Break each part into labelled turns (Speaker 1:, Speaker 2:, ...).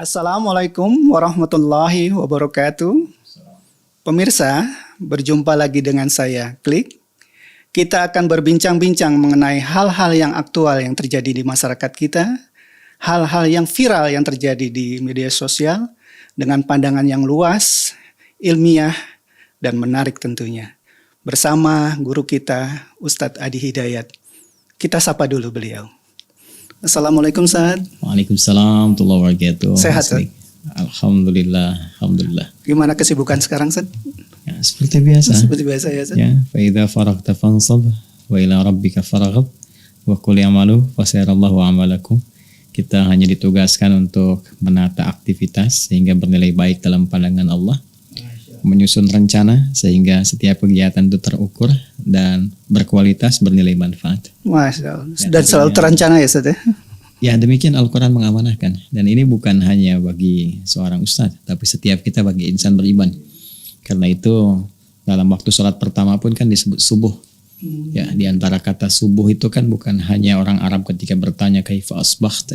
Speaker 1: Assalamualaikum warahmatullahi wabarakatuh. Pemirsa, berjumpa lagi dengan saya, Klik. Kita akan berbincang-bincang mengenai hal-hal yang aktual yang terjadi di masyarakat kita, hal-hal yang viral yang terjadi di media sosial, dengan pandangan yang luas, ilmiah, dan menarik tentunya. Bersama guru kita, Ustadz Adi Hidayat. Kita sapa dulu beliau. Assalamualaikum, Ustaz.
Speaker 2: Waalaikumsalam warahmatullahi wabarakatuh.
Speaker 1: Sehat, Ustaz?
Speaker 2: Alhamdulillah.
Speaker 1: Gimana kesibukan sekarang, Ustaz?
Speaker 2: Ya, seperti biasa.
Speaker 1: Seperti biasa ya, Ustaz?
Speaker 2: Ya, fa idza faragta fansab wa ila rabbika farghab wa qul i'malu fasayarallahu a'malakum. Kita hanya ditugaskan untuk menata aktivitas sehingga bernilai baik dalam pandangan Allah. Menyusun rencana sehingga setiap kegiatan itu terukur dan berkualitas, bernilai manfaat.
Speaker 1: Masya Allah.
Speaker 2: Ya,
Speaker 1: Dan selalu terencana ya, Ustaz ya?
Speaker 2: Ya, demikian Al-Quran mengamanahkan. Dan ini bukan hanya bagi seorang ustadz, tapi setiap kita bagi insan beriman. Karena itu dalam waktu sholat pertama pun kan disebut subuh. Ya, di antara kata subuh itu kan bukan hanya orang Arab ketika bertanya kaifa asbaht,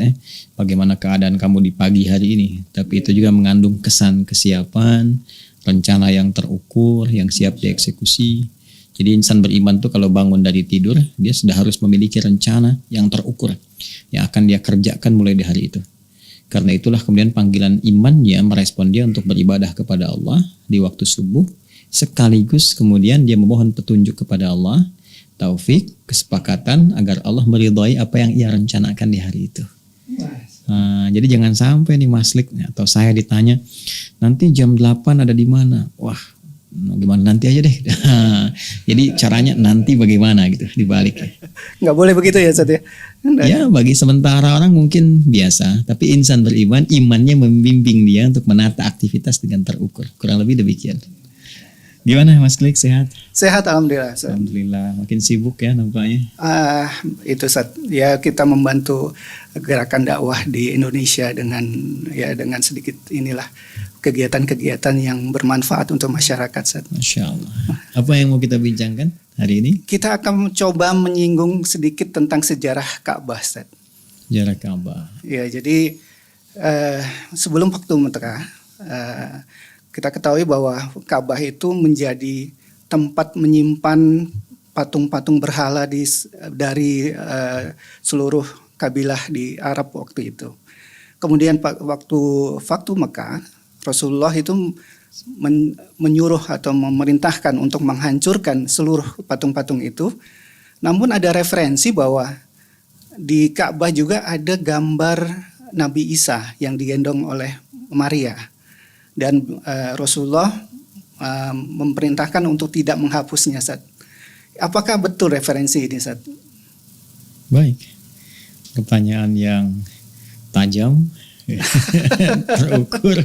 Speaker 2: bagaimana keadaan kamu di pagi hari ini, tapi itu juga mengandung kesan kesiapan, rencana yang terukur, yang siap dieksekusi. Jadi insan beriman tuh kalau bangun dari tidur, dia sudah harus memiliki rencana yang terukur, yang akan dia kerjakan mulai di hari itu. Karena itulah kemudian panggilan imannya merespon dia untuk beribadah kepada Allah di waktu subuh, sekaligus kemudian dia memohon petunjuk kepada Allah, taufik, kesepakatan agar Allah meridhai apa yang ia rencanakan di hari itu. Nah, jadi jangan sampai nih Maslik atau saya ditanya nanti jam 8 ada di mana? Wah, gimana nanti aja deh. Jadi caranya nanti bagaimana gitu dibalik.
Speaker 1: Nggak boleh begitu ya, Ustaz ya?
Speaker 2: Ya, bagi sementara orang mungkin biasa, tapi insan beriman, imannya membimbing dia untuk menata aktivitas dengan terukur. Kurang lebih demikian. Gimana Mas Klik, sehat?
Speaker 1: Sehat, alhamdulillah, Ustaz.
Speaker 2: Alhamdulillah, makin sibuk ya nampaknya.
Speaker 1: Itu, Ustaz. Ya, kita membantu gerakan dakwah di Indonesia dengan sedikit inilah kegiatan-kegiatan yang bermanfaat untuk masyarakat, Ustaz.
Speaker 2: Masya Allah. Apa yang mau kita bincangkan hari ini?
Speaker 1: Kita akan mencoba menyinggung sedikit tentang sejarah Ka'bah, Ustaz.
Speaker 2: Sejarah Ka'bah.
Speaker 1: Ya, jadi sebelum waktu Mekah, kita ketahui bahwa Ka'bah itu menjadi tempat menyimpan patung-patung berhala dari seluruh kabilah di Arab waktu itu. Kemudian waktu Mekah, Rasulullah itu menyuruh atau memerintahkan untuk menghancurkan seluruh patung-patung itu. Namun ada referensi bahwa di Ka'bah juga ada gambar Nabi Isa yang digendong oleh Maria. Dan Rasulullah memerintahkan untuk tidak menghapusnya, Ustaz. Apakah betul referensi ini, Ustaz?
Speaker 2: Baik. Pertanyaan yang tajam, terukur,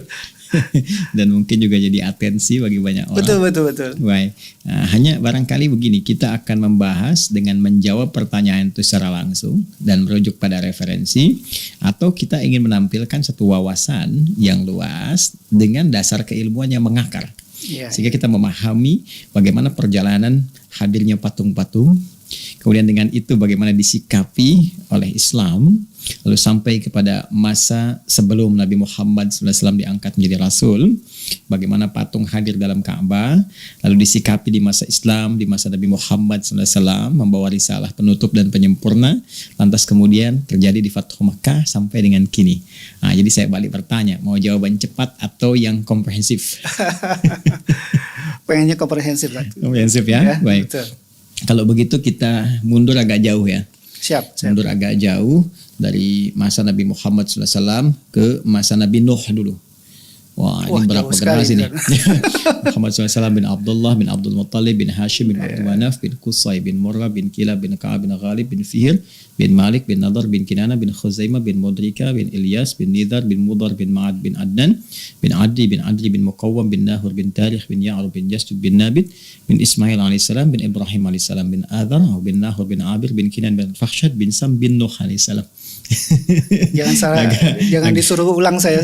Speaker 2: dan mungkin juga jadi atensi bagi banyak orang.
Speaker 1: Betul.
Speaker 2: Baik. Hanya barangkali begini, kita akan membahas dengan menjawab pertanyaan itu secara langsung dan merujuk pada referensi, atau kita ingin menampilkan satu wawasan yang luas dengan dasar keilmuan yang mengakar. Sehingga kita memahami bagaimana perjalanan hadirnya patung-patung, kemudian dengan itu bagaimana disikapi oleh Islam, lalu sampai kepada masa sebelum Nabi Muhammad SAW diangkat menjadi Rasul, bagaimana patung hadir dalam Ka'bah, lalu disikapi di masa Islam, di masa Nabi Muhammad SAW membawa risalah penutup dan penyempurna, lantas kemudian terjadi di Fathu Makkah sampai dengan kini. Nah, jadi saya balik bertanya, mau jawaban cepat atau yang komprehensif?
Speaker 1: Pengennya komprehensif, Ustaz.
Speaker 2: Komprehensif ya? Baik.
Speaker 1: Betul.
Speaker 2: Kalau begitu kita mundur agak jauh ya.
Speaker 1: Siap.
Speaker 2: Mundur agak jauh dari masa Nabi Muhammad SAW ke masa Nabi Nuh dulu. Wah, ini berapa generasi nih? Muhammad SAW bin Abdullah bin Abdul Muttalib bin Hashim bin Abdul Manaf bin Qusay bin Murrah bin Kilab bin Ka'ab bin Ghalib bin Fihr bin Malik bin Nadar bin Kinana bin Khuzaimah bin Mudrika bin Ilyas bin Nidar bin Mudar bin Ma'ad bin Adnan bin Adri bin Muqawwam bin Nahur bin Tarikh bin Ya'rub bin Jastud bin Nabit bin Ismail alaihissalam bin Ibrahim alaihissalam bin Adhar bin Nahur bin Abir bin Kinan bin Fakhshad bin Sam bin Nuh alaihissalam.
Speaker 1: Jangan salah, jangan disuruh ulang saya.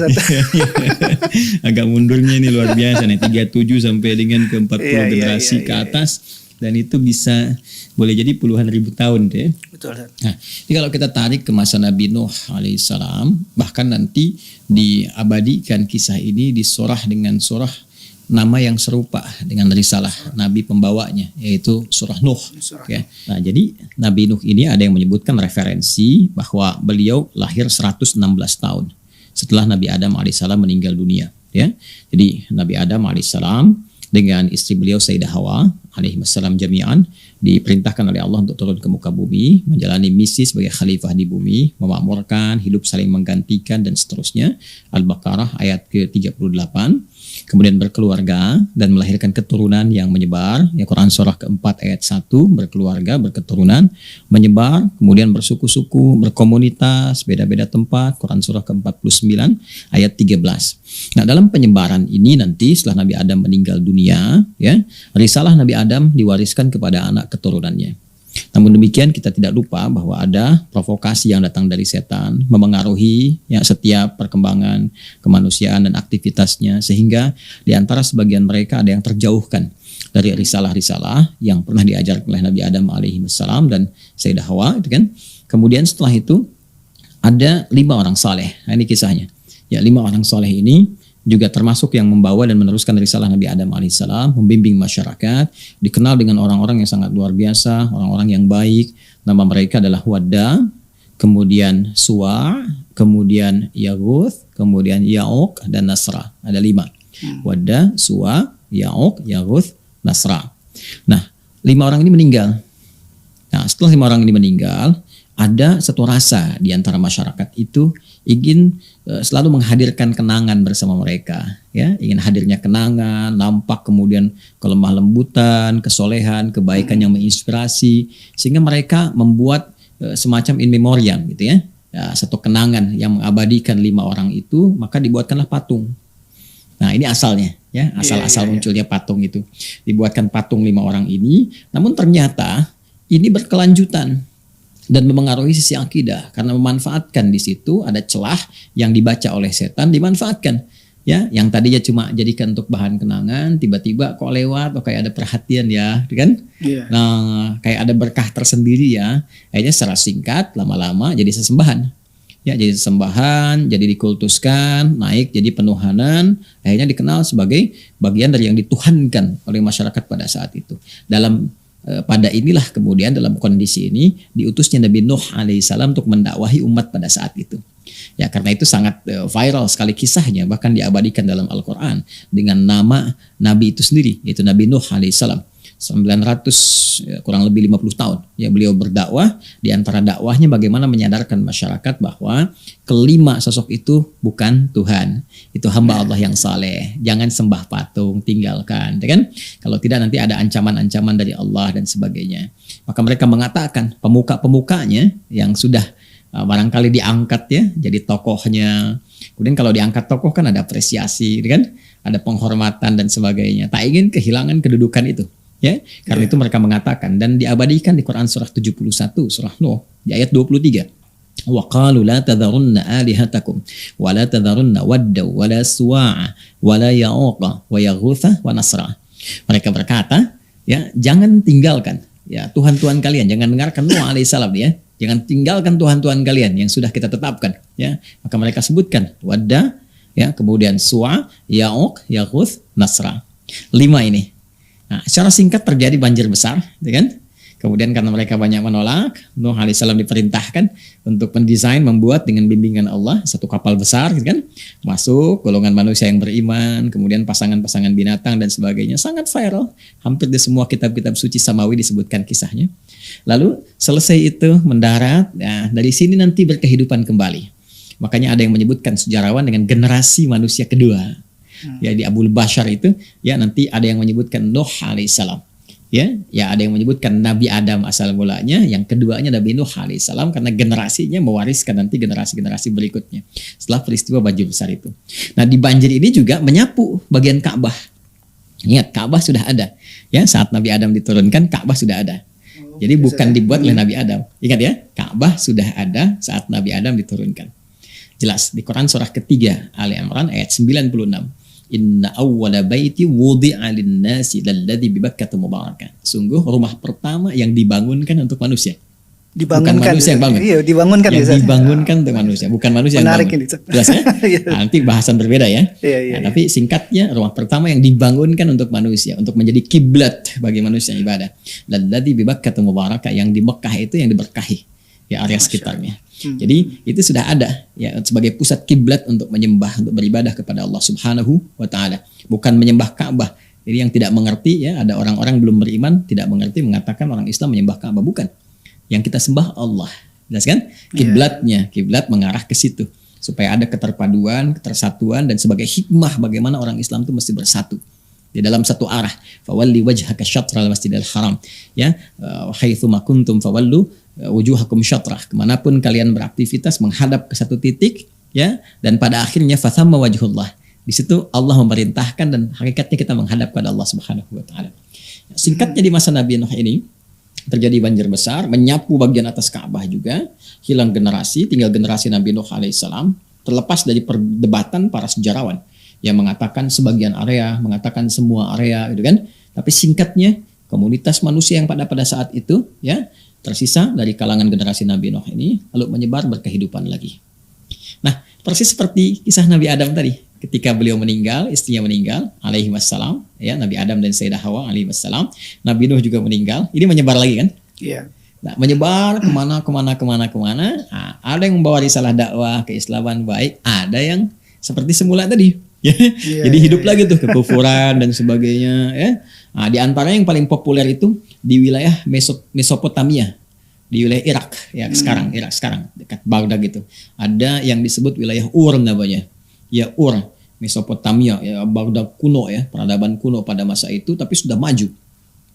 Speaker 2: Agak mundurnya ini luar biasa nih, 37 sampai dengan ke 40 generasi ke atas. dan itu bisa boleh jadi puluhan ribu tahun deh.
Speaker 1: Betul. Ustaz.
Speaker 2: Nah, jadi kalau kita tarik ke masa Nabi Nuh alaihissalam, bahkan nanti diabadikan kisah ini di surah dengan surah nama yang serupa dengan risalah Nabi pembawanya, yaitu surah Nuh. Ya. Nah, jadi Nabi Nuh ini ada yang menyebutkan referensi bahwa beliau lahir 116 tahun setelah Nabi Adam alaihissalam meninggal dunia. Ya, jadi Nabi Adam alaihissalam dengan istri beliau Sayyidah Hawa alaihissalam jami'an diperintahkan oleh Allah untuk turun ke muka bumi, menjalani misi sebagai khalifah di bumi, memakmurkan, hidup saling menggantikan dan seterusnya. Al-Baqarah ayat ke-38. Kemudian berkeluarga dan melahirkan keturunan yang menyebar. Ya, Quran surah keempat ayat 1, berkeluarga, berketurunan, menyebar, kemudian bersuku-suku, berkomunitas, beda-beda tempat. Quran surah ke-49 ayat 13. Nah, dalam penyebaran ini nanti setelah Nabi Adam meninggal dunia, ya, risalah Nabi Adam diwariskan kepada anak keturunannya. Namun demikian kita tidak lupa bahwa ada provokasi yang datang dari setan memengaruhi ya setiap perkembangan kemanusiaan dan aktivitasnya, sehingga di antara sebagian mereka ada yang terjauhkan dari risalah-risalah yang pernah diajarkan oleh Nabi Adam alaihissalam dan Sayyidah Hawa, itu kan. Kemudian setelah itu ada 5 orang saleh. Nah, ini kisahnya. Ya, 5 orang saleh ini juga termasuk yang membawa dan meneruskan risalah Nabi Adam alaihissalam, membimbing masyarakat, dikenal dengan orang-orang yang sangat luar biasa, orang-orang yang baik. Nama mereka adalah Wadda, kemudian Suwa, kemudian Yaguth, kemudian Ya'uq, dan Nasra. Ada 5. Wadda, Suwa, Ya'uq, Yaguth, Nasra. Nah, 5 orang ini meninggal. Nah, setelah 5 orang ini meninggal, ada satu rasa di antara masyarakat itu ingin selalu menghadirkan kenangan bersama mereka, ya, ingin hadirnya kenangan, nampak kemudian kelemah lembutan, kesolehan, kebaikan yang menginspirasi, sehingga mereka membuat semacam in memoriam gitu ya, satu kenangan yang mengabadikan 5 orang itu, maka dibuatkanlah patung. Nah, ini asalnya, ya, asal-asal munculnya patung itu, dibuatkan patung 5 orang ini, namun ternyata ini berkelanjutan dan memengaruhi sisi akidah, karena memanfaatkan di situ ada celah yang dibaca oleh setan, dimanfaatkan, ya, yang tadinya cuma jadikan untuk bahan kenangan, tiba-tiba kok lewat, kok kayak ada perhatian ya, kan? Nah, kayak ada berkah tersendiri ya, akhirnya secara singkat lama-lama jadi sesembahan, ya, jadi sesembahan, jadi dikultuskan, naik jadi penuhanan, akhirnya dikenal sebagai bagian dari yang dituhankan oleh masyarakat pada saat itu. Pada inilah kemudian dalam kondisi ini diutusnya Nabi Nuh alaihissalam untuk mendakwahi umat pada saat itu. Ya, karena itu sangat viral sekali kisahnya, bahkan diabadikan dalam Al-Quran dengan nama Nabi itu sendiri, yaitu Nabi Nuh alaihissalam. 900 kurang lebih 50 tahun ya beliau berdakwah. Di antara dakwahnya bagaimana menyadarkan masyarakat bahwa kelima sosok itu bukan Tuhan, itu hamba Allah yang saleh, jangan sembah patung, tinggalkan, ya kan? Kalau tidak nanti ada ancaman-ancaman dari Allah dan sebagainya. Maka mereka mengatakan, pemuka-pemukanya yang sudah barangkali diangkat ya jadi tokohnya. Kemudian kalau diangkat tokoh kan ada apresiasi, kan? Ada penghormatan dan sebagainya. Tak ingin kehilangan kedudukan itu. Ya, karena itu mereka mengatakan, dan diabadikan di Quran surah 71 surah Nuh di ayat 23. Wa qalu la tadharunna alihatakum wa la tadharunna wadda wa la suwa'a wa la ya'uqa wa yaghutha wa nasra. Mereka berkata, ya, jangan tinggalkan ya Tuhan-Tuhan kalian, jangan dengarkan Nuh alaihissalam ya. Jangan tinggalkan Tuhan-Tuhan kalian yang sudah kita tetapkan ya. Maka mereka sebutkan Wadda ya, kemudian Suwa, Ya'uq, Yaghuth, Nasra. 5 ini. Nah, secara singkat terjadi banjir besar, ya kan? Kemudian karena mereka banyak menolak, Nuh alaihissalam diperintahkan untuk mendesain, membuat dengan bimbingan Allah satu kapal besar, gitu kan? Masuk golongan manusia yang beriman, kemudian pasangan-pasangan binatang dan sebagainya, sangat viral. Hampir di semua kitab-kitab suci samawi disebutkan kisahnya. Lalu selesai itu mendarat, nah, dari sini nanti berkehidupan kembali. Makanya ada yang menyebutkan sejarawan dengan generasi manusia kedua. Ya, di Abul Bashar itu ya nanti ada yang menyebutkan Nuh alaihissalam. Ya ada yang menyebutkan Nabi Adam asal mulanya, yang keduanya Nabi Nuh alaihissalam, karena generasinya mewariskan nanti generasi-generasi berikutnya setelah peristiwa banjir besar itu. Nah, di banjir ini juga menyapu bagian Ka'bah. Ingat, Ka'bah sudah ada. Ya, saat Nabi Adam diturunkan Ka'bah sudah ada. Jadi bukan dibuat oleh Nabi Adam. Ingat ya, Ka'bah sudah ada saat Nabi Adam diturunkan. Jelas di Quran surah ketiga Ali Imran ayat 96. Inna awwala baiti wudi'a lin-nasi lalladzi bi Bakkah mubarakan. Sungguh rumah pertama yang dibangunkan untuk manusia. Bukan manusia yang bangun.
Speaker 1: Iya, dibangunkan
Speaker 2: yang
Speaker 1: ya.
Speaker 2: dibangunkan untuk manusia, bukan manusia
Speaker 1: Menarik
Speaker 2: yang
Speaker 1: ini.
Speaker 2: bangun. Jelas ya? Nanti bahasan berbeda ya.
Speaker 1: Iya.
Speaker 2: Tapi singkatnya rumah pertama yang dibangunkan untuk manusia, untuk menjadi kiblat bagi manusia ibadah. Lalladzi bi Bakkah mubarakah, yang di Mekah itu yang diberkahi, ya area sekitarnya. Jadi itu sudah ada ya sebagai pusat kiblat untuk menyembah, untuk beribadah kepada Allah Subhanahu wa taala, bukan menyembah Ka'bah. Jadi yang tidak mengerti ya, ada orang-orang belum beriman tidak mengerti mengatakan orang Islam menyembah Ka'bah, bukan. Yang kita sembah Allah. Jelas kan? Kiblatnya, kiblat mengarah ke situ supaya ada keterpaduan, ketersatuan, dan sebagai hikmah bagaimana orang Islam itu mesti bersatu di dalam satu arah. Fawalli wajhaka syatral masjidil haram. Ya, haitsu ma kuntum fawallu wujuhakum syatrah. Kemanapun kalian beraktivitas menghadap ke satu titik, ya, dan pada akhirnya fathamma wajhullah. Di situ Allah memerintahkan dan hakikatnya kita menghadap kepada Allah Subhanahu wa taala. Singkatnya di masa Nabi Nuh ini terjadi banjir besar, menyapu bagian atas Ka'bah juga, hilang generasi, tinggal generasi Nabi Nuh alaihissalam, terlepas dari perdebatan para sejarawan yang mengatakan sebagian area, mengatakan semua area, gitu kan. Tapi singkatnya, komunitas manusia yang pada saat itu ya tersisa dari kalangan generasi Nabi Nuh ini lalu menyebar berkehidupan lagi. Nah, persis seperti kisah Nabi Adam tadi. Ketika beliau meninggal, istrinya meninggal, alaihi wassalam, ya, Nabi Adam dan Sayyidah Hawa, alaihi wassalam, Nabi Nuh juga meninggal. Ini menyebar lagi kan? Iya. Nah, menyebar kemana. Nah, ada yang membawa risalah dakwah keislaman baik, ada yang seperti semula tadi. Ya. Jadi hidup lagi tuh kekufuran dan sebagainya. Ya. Nah, di antara yang paling populer itu di wilayah Mesopotamia, di wilayah Irak, ya sekarang Irak sekarang dekat Baghdad gitu. Ada yang disebut wilayah Ur namanya. Ya Ur, Mesopotamia, ya Baghdad kuno ya, peradaban kuno pada masa itu, tapi sudah maju.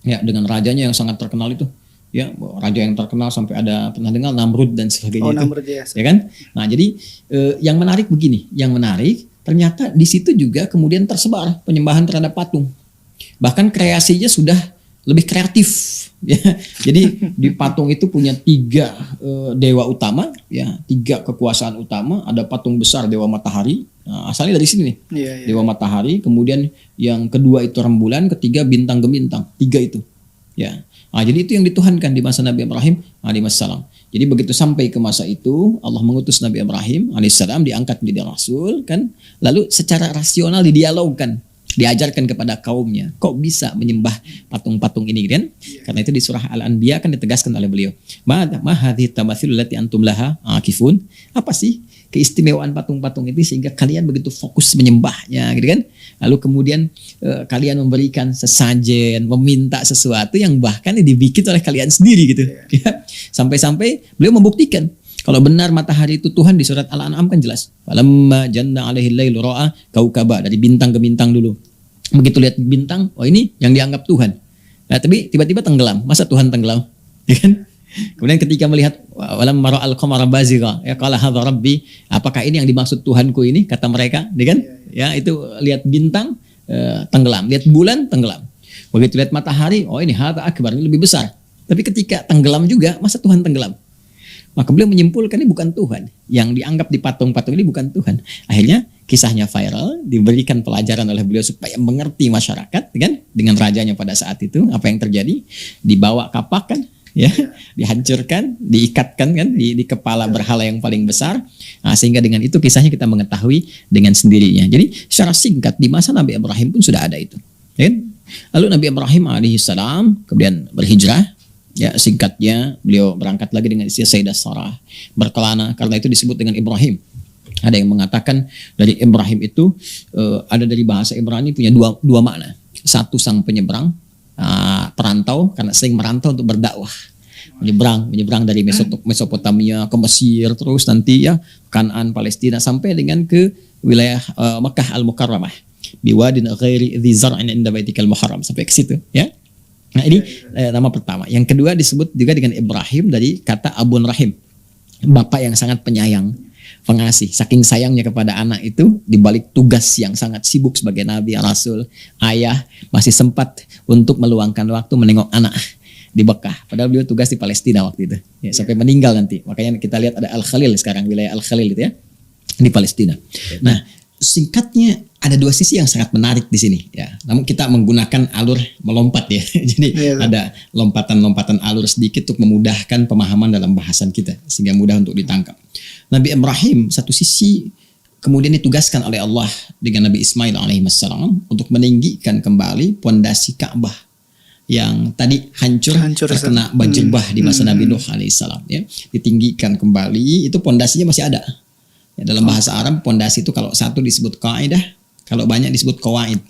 Speaker 2: Ya, dengan rajanya yang sangat terkenal itu. Ya, raja yang terkenal sampai ada pernah dengar Namrud dan sebagainya itu.
Speaker 1: Namrud, ya
Speaker 2: kan? Nah, jadi yang menarik begini, yang menarik ternyata di situ juga kemudian tersebar penyembahan terhadap patung. Bahkan kreasinya sudah lebih kreatif ya. Jadi di patung itu punya 3 dewa utama ya, 3 kekuasaan utama. Ada patung besar dewa matahari, nah, asalnya dari sini nih. Dewa matahari, kemudian yang kedua itu rembulan, ketiga bintang gemintang, 3 itu ya. Nah, jadi itu yang dituhankan di masa Nabi Ibrahim alaihissalam. Jadi begitu sampai ke masa itu Allah mengutus Nabi Ibrahim alaihissalam, diangkat menjadi rasul kan, lalu secara rasional didialogkan, diajarkan kepada kaumnya, kok bisa menyembah patung-patung ini kan? Karena itu di surah Al-Anbiya kan ditegaskan oleh beliau, ma hadhihi tamathilul lati antum laha akifun. Apa sih keistimewaan patung-patung itu sehingga kalian begitu fokus menyembahnya gitu kan? Lalu kemudian kalian memberikan sesajen, meminta sesuatu yang bahkan dibikin oleh kalian sendiri gitu. Ya. Sampai-sampai beliau membuktikan kalau benar matahari itu Tuhan. Di surat Al-An'am kan jelas. Falamma janna alaihi lailu ra'a kaukaba, dari bintang ke bintang dulu. Begitu lihat bintang, oh ini yang dianggap Tuhan. Nah, tapi tiba-tiba tenggelam. Masa Tuhan tenggelam? Ya kan? Kemudian ketika melihat walamma ra'al qamara bazigha, ya qala hadza rabbi, apakah ini yang dimaksud Tuhanku ini, kata mereka, ya kan? Ya, itu lihat bintang tenggelam, lihat bulan tenggelam. Begitu lihat matahari, oh ini hadza akbar, ini lebih besar. Tapi ketika tenggelam juga, masa Tuhan tenggelam? Maka beliau menyimpulkan ini bukan Tuhan. Yang dianggap di patung-patung ini bukan Tuhan. Akhirnya kisahnya viral, diberikan pelajaran oleh beliau supaya mengerti masyarakat kan, dengan rajanya pada saat itu apa yang terjadi. Dibawa kapak kan, ya, dihancurkan, diikatkan kan di kepala berhala yang paling besar. Nah, sehingga dengan itu kisahnya kita mengetahui dengan sendirinya. Jadi secara singkat di masa Nabi Ibrahim pun sudah ada itu. Kan? Lalu Nabi Ibrahim alaihissalam kemudian berhijrah. Ya, singkatnya beliau berangkat lagi dengan istri Sayyidah Sarah, berkelana, karena itu disebut dengan Ibrahim. Ada yang mengatakan dari Ibrahim itu ada dari bahasa Ibrani punya dua makna. Satu, sang penyeberang, perantau, karena sering merantau untuk berdakwah. Menyeberang dari Mesopotamia ke Mesir, terus nanti ya Kanaan, Palestina, sampai dengan ke wilayah Makkah Al-Mukarramah. Biwadin ghairi dzi zar'in inda baitikal muharram, sampai ke situ ya. Nah, ini nama pertama. Yang kedua disebut juga dengan Ibrahim dari kata Abun Rahim, bapak yang sangat penyayang, pengasih. Saking sayangnya kepada anak itu, dibalik tugas yang sangat sibuk sebagai Nabi, Rasul, ayah, masih sempat untuk meluangkan waktu menengok anak di Mekah. Padahal beliau tugas di Palestina waktu itu, ya, sampai meninggal nanti. Makanya kita lihat ada Al-Khalil sekarang, wilayah Al-Khalil itu ya, di Palestina. Nah, singkatnya ada dua sisi yang sangat menarik di sini ya. Namun kita menggunakan alur melompat ya. Jadi ada lompatan-lompatan alur sedikit untuk memudahkan pemahaman dalam bahasan kita sehingga mudah untuk ditangkap. Nabi Ibrahim satu sisi kemudian ditugaskan oleh Allah dengan Nabi Ismail alaihissalam untuk meninggikan kembali pondasi Ka'bah yang tadi hancur terkena banjir bah di masa Nabi Nuh alaihissalam ya. Ditinggikan kembali, itu pondasinya masih ada. Ya, dalam bahasa Arab pondasi itu kalau satu disebut qaidah, kalau banyak disebut qawaid.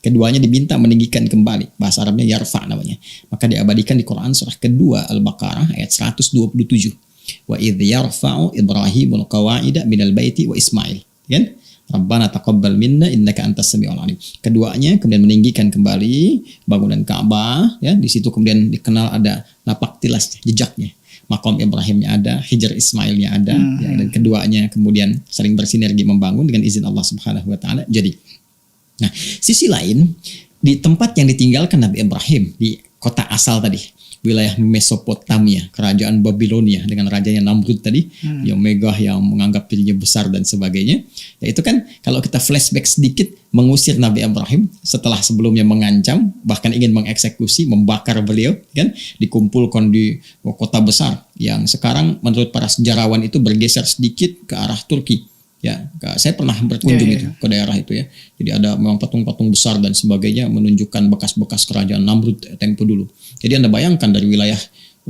Speaker 2: Keduanya diminta meninggikan kembali. Bahasa Arabnya yarfa namanya. Maka diabadikan di Quran surah kedua Al-Baqarah ayat 127. Wa idh yarfa'u Ibrahimul qawaida minal baiti wa Ismail. Kan? Rabbana taqabbal minna innaka antas samiul alim. Keduanya kemudian meninggikan kembali bangunan Ka'bah ya. Di situ kemudian dikenal ada napak tilas jejaknya. Maqam Ibrahimnya ada, Hijr Ismailnya ada, ya, dan keduanya kemudian saling bersinergi membangun dengan izin Allah Subhanahu wa taala. Jadi, nah, sisi lain di tempat yang ditinggalkan Nabi Ibrahim di kota asal tadi, wilayah Mesopotamia, kerajaan Babilonia dengan rajanya Namrud tadi, yang megah, yang menganggap dirinya besar dan sebagainya. Ya itu kan kalau kita flashback sedikit mengusir Nabi Ibrahim setelah sebelumnya mengancam, bahkan ingin mengeksekusi, membakar beliau, kan dikumpulkan di kota besar yang sekarang menurut para sejarawan itu bergeser sedikit ke arah Turki. Ya, saya pernah berkunjung itu ke daerah itu ya. Jadi ada memang patung-patung besar dan sebagainya menunjukkan bekas-bekas kerajaan Namrud tempo dulu. Jadi Anda bayangkan dari wilayah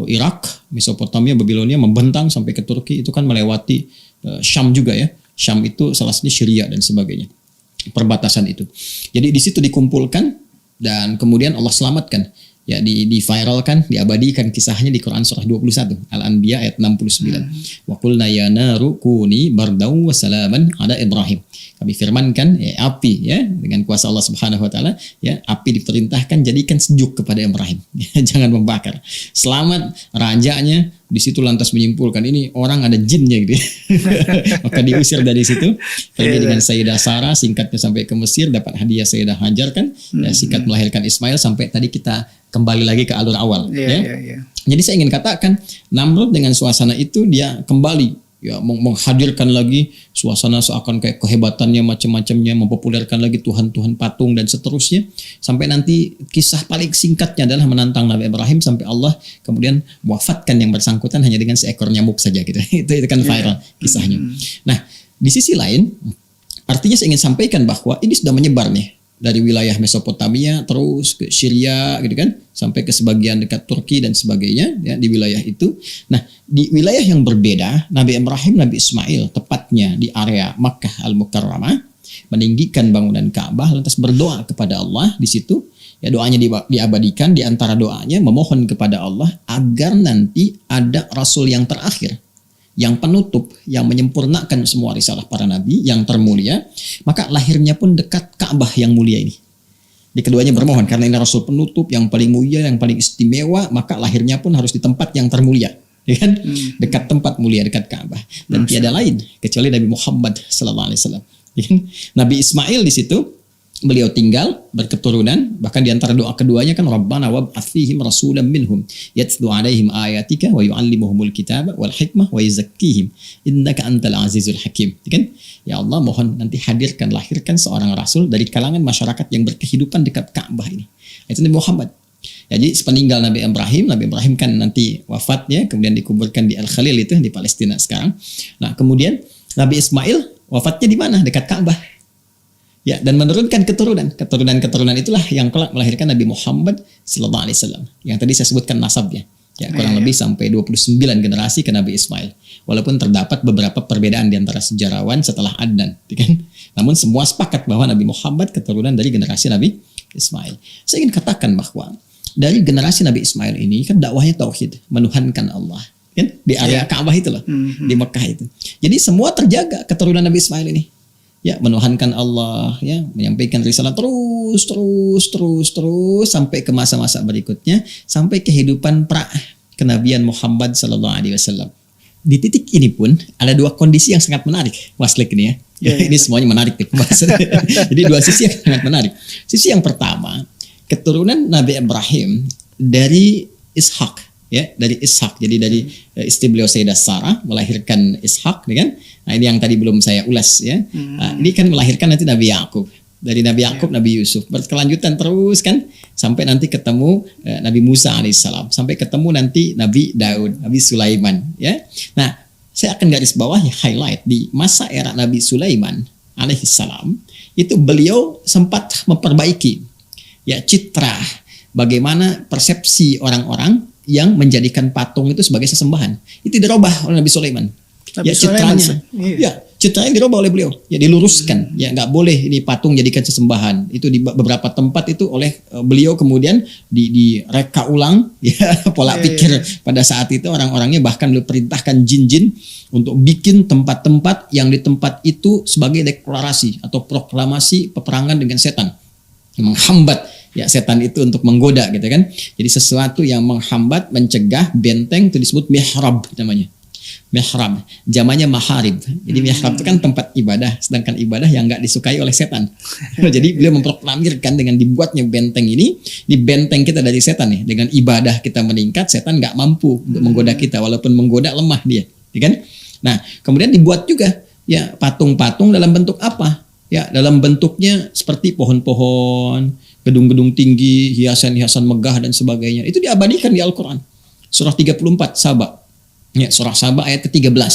Speaker 2: Irak, Mesopotamia, Babilonia membentang sampai ke Turki, itu kan melewati Syam juga ya. Syam itu salah satunya Syria dan sebagainya. Perbatasan itu. Jadi di situ dikumpulkan dan kemudian Allah selamatkan. Ya di-viralkan, diabadikan kisahnya di Quran surah 21 Al-Anbiya ayat 69. Wa qulna ya naru kuni bardaw wa salaman ala Ibrahim. Kami firmankan ya api ya dengan kuasa Allah Subhanahu wa taala ya, api diperintahkan jadikan sejuk kepada Ibrahim. Jangan membakar. Selamat rajanya, di situ lantas menyimpulkan ini orang ada jinnya gitu. Maka diusir dari situ. Pergi dengan Sayyidah Sarah, singkatnya sampai ke Mesir, dapat hadiah Sayyidah Hajar kan, ya, singkat melahirkan Ismail sampai tadi kita kembali lagi ke alur awal. Jadi saya ingin katakan Namrud dengan suasana itu dia kembali ya menghadirkan lagi suasana seakan kayak kehebatannya macam-macamnya, mempopulerkan lagi Tuhan-Tuhan patung dan seterusnya, sampai nanti kisah paling singkatnya adalah menantang Nabi Ibrahim sampai Allah kemudian wafatkan yang bersangkutan hanya dengan seekor nyamuk saja gitu. itu kan viral kisahnya. Nah, di sisi lain artinya saya ingin sampaikan bahwa ini sudah menyebar nih dari wilayah Mesopotamia terus ke Syria gitu kan, sampai ke sebagian dekat Turki dan sebagainya ya, di wilayah itu. Nah, di wilayah yang berbeda Nabi Ibrahim, Nabi Ismail tepatnya di area Makkah Al-Mukarramah meninggikan bangunan Ka'bah lantas berdoa kepada Allah di situ. Ya, doanya diabadikan, di antara doanya memohon kepada Allah agar nanti ada rasul yang terakhir, yang penutup, yang menyempurnakan semua risalah para nabi, yang termulia, maka lahirnya pun dekat Ka'bah yang mulia ini. Di keduanya bermohon, karena ini rasul penutup yang paling mulia, yang paling istimewa, maka lahirnya pun harus di tempat yang termulia, ya kan? Dekat tempat mulia, dekat Ka'bah. Dan tiada lain kecuali Nabi Muhammad SAW. Ya kan? Nabi Ismail di situ beliau tinggal berketurunan, bahkan di antara doa keduanya kan Rabbana wab'ats fihim rasulan minhum yatlu 'alaihim ayatika wa yu'allimuhumul kitaba wal hikmah wa yuzakkihim innaka antal azizul hakim. Kan? Ya Allah, mohon nanti hadirkan, lahirkan seorang rasul dari kalangan masyarakat yang berkehidupan dekat Ka'bah ini. Itu Nabi Muhammad. Ya, jadi sepeninggal Nabi Ibrahim kan nanti wafatnya kemudian dikuburkan di Al-Khalil itu di Palestina sekarang. Nah, kemudian Nabi Ismail wafatnya di mana? Dekat Ka'bah. Ya, dan menurunkan keturunan itulah yang kelak melahirkan Nabi Muhammad sallallahu alaihi wasallam. Yang tadi saya sebutkan nasabnya. Ya, kurang lebih sampai 29 generasi ke Nabi Ismail. Walaupun terdapat beberapa perbedaan di antara sejarawan setelah Adnan, kan? Namun semua sepakat bahwa Nabi Muhammad keturunan dari generasi Nabi Ismail. Saya ingin katakan bahwa dari generasi Nabi Ismail ini kan dakwahnya tauhid, menuhankan Allah, kan? Di area Ka'bah itu loh, di Mekah itu. Jadi semua terjaga keturunan Nabi Ismail ini. Ya, menuhankan Allah, ya, menyampaikan risalah terus sampai ke masa-masa berikutnya, sampai kehidupan kenabian Muhammad sallallahu alaihi wasallam. Di titik ini pun ada dua kondisi yang sangat menarik, Waslik ini ya. Ini semuanya menarik nih pembahasan. Jadi dua sisi yang sangat menarik. Sisi yang pertama, keturunan Nabi Ibrahim dari Ishak ya, dari Ishak. Jadi dari istri beliau Sayyidah Sarah melahirkan Ishak, ya kan? Nah, ini yang tadi belum saya ulas ya. Nah, ini kan melahirkan nanti Nabi Yakub. Dari Nabi Yakub, Nabi Yusuf, berkelanjutan terus kan sampai nanti ketemu Nabi Musa alaihissalam, sampai ketemu nanti Nabi Daud, Nabi Sulaiman, ya. Nah, saya akan garis bawahi highlight di masa era Nabi Sulaiman alaihissalam itu beliau sempat memperbaiki ya citra bagaimana persepsi orang-orang yang menjadikan patung itu sebagai sesembahan. Itu dirubah oleh Nabi Sulaiman.
Speaker 1: Nabi
Speaker 2: Ya
Speaker 1: Sulaiman,
Speaker 2: citranya,
Speaker 1: iya.
Speaker 2: ya citranya dirubah oleh beliau, ya diluruskan, ya nggak boleh ini patung jadikan sesembahan. Itu di beberapa tempat itu oleh beliau kemudian direka ulang, ya pola pikir pada saat itu orang-orangnya, bahkan beliau perintahkan jin-jin untuk bikin tempat-tempat yang di tempat itu sebagai deklarasi atau proklamasi peperangan dengan setan, menghambat ya setan itu untuk menggoda gitu kan. Jadi sesuatu yang menghambat, mencegah, benteng itu disebut mihrab namanya. Mihrab, zamannya maharib. Jadi mihrab itu kan tempat ibadah, sedangkan ibadah yang nggak disukai oleh setan. Jadi beliau memproklamirkan dengan dibuatnya benteng ini, di benteng kita dari setan nih. Dengan ibadah kita meningkat, setan nggak mampu untuk menggoda kita, walaupun menggoda lemah dia, ya kan? Nah, kemudian dibuat juga ya patung-patung dalam bentuk apa? Ya, dalam bentuknya seperti pohon-pohon, gedung-gedung tinggi, hiasan-hiasan megah dan sebagainya. Itu diabadikan di Al-Qur'an. Surah 34 Saba. Ya, surah Saba ayat ke-13.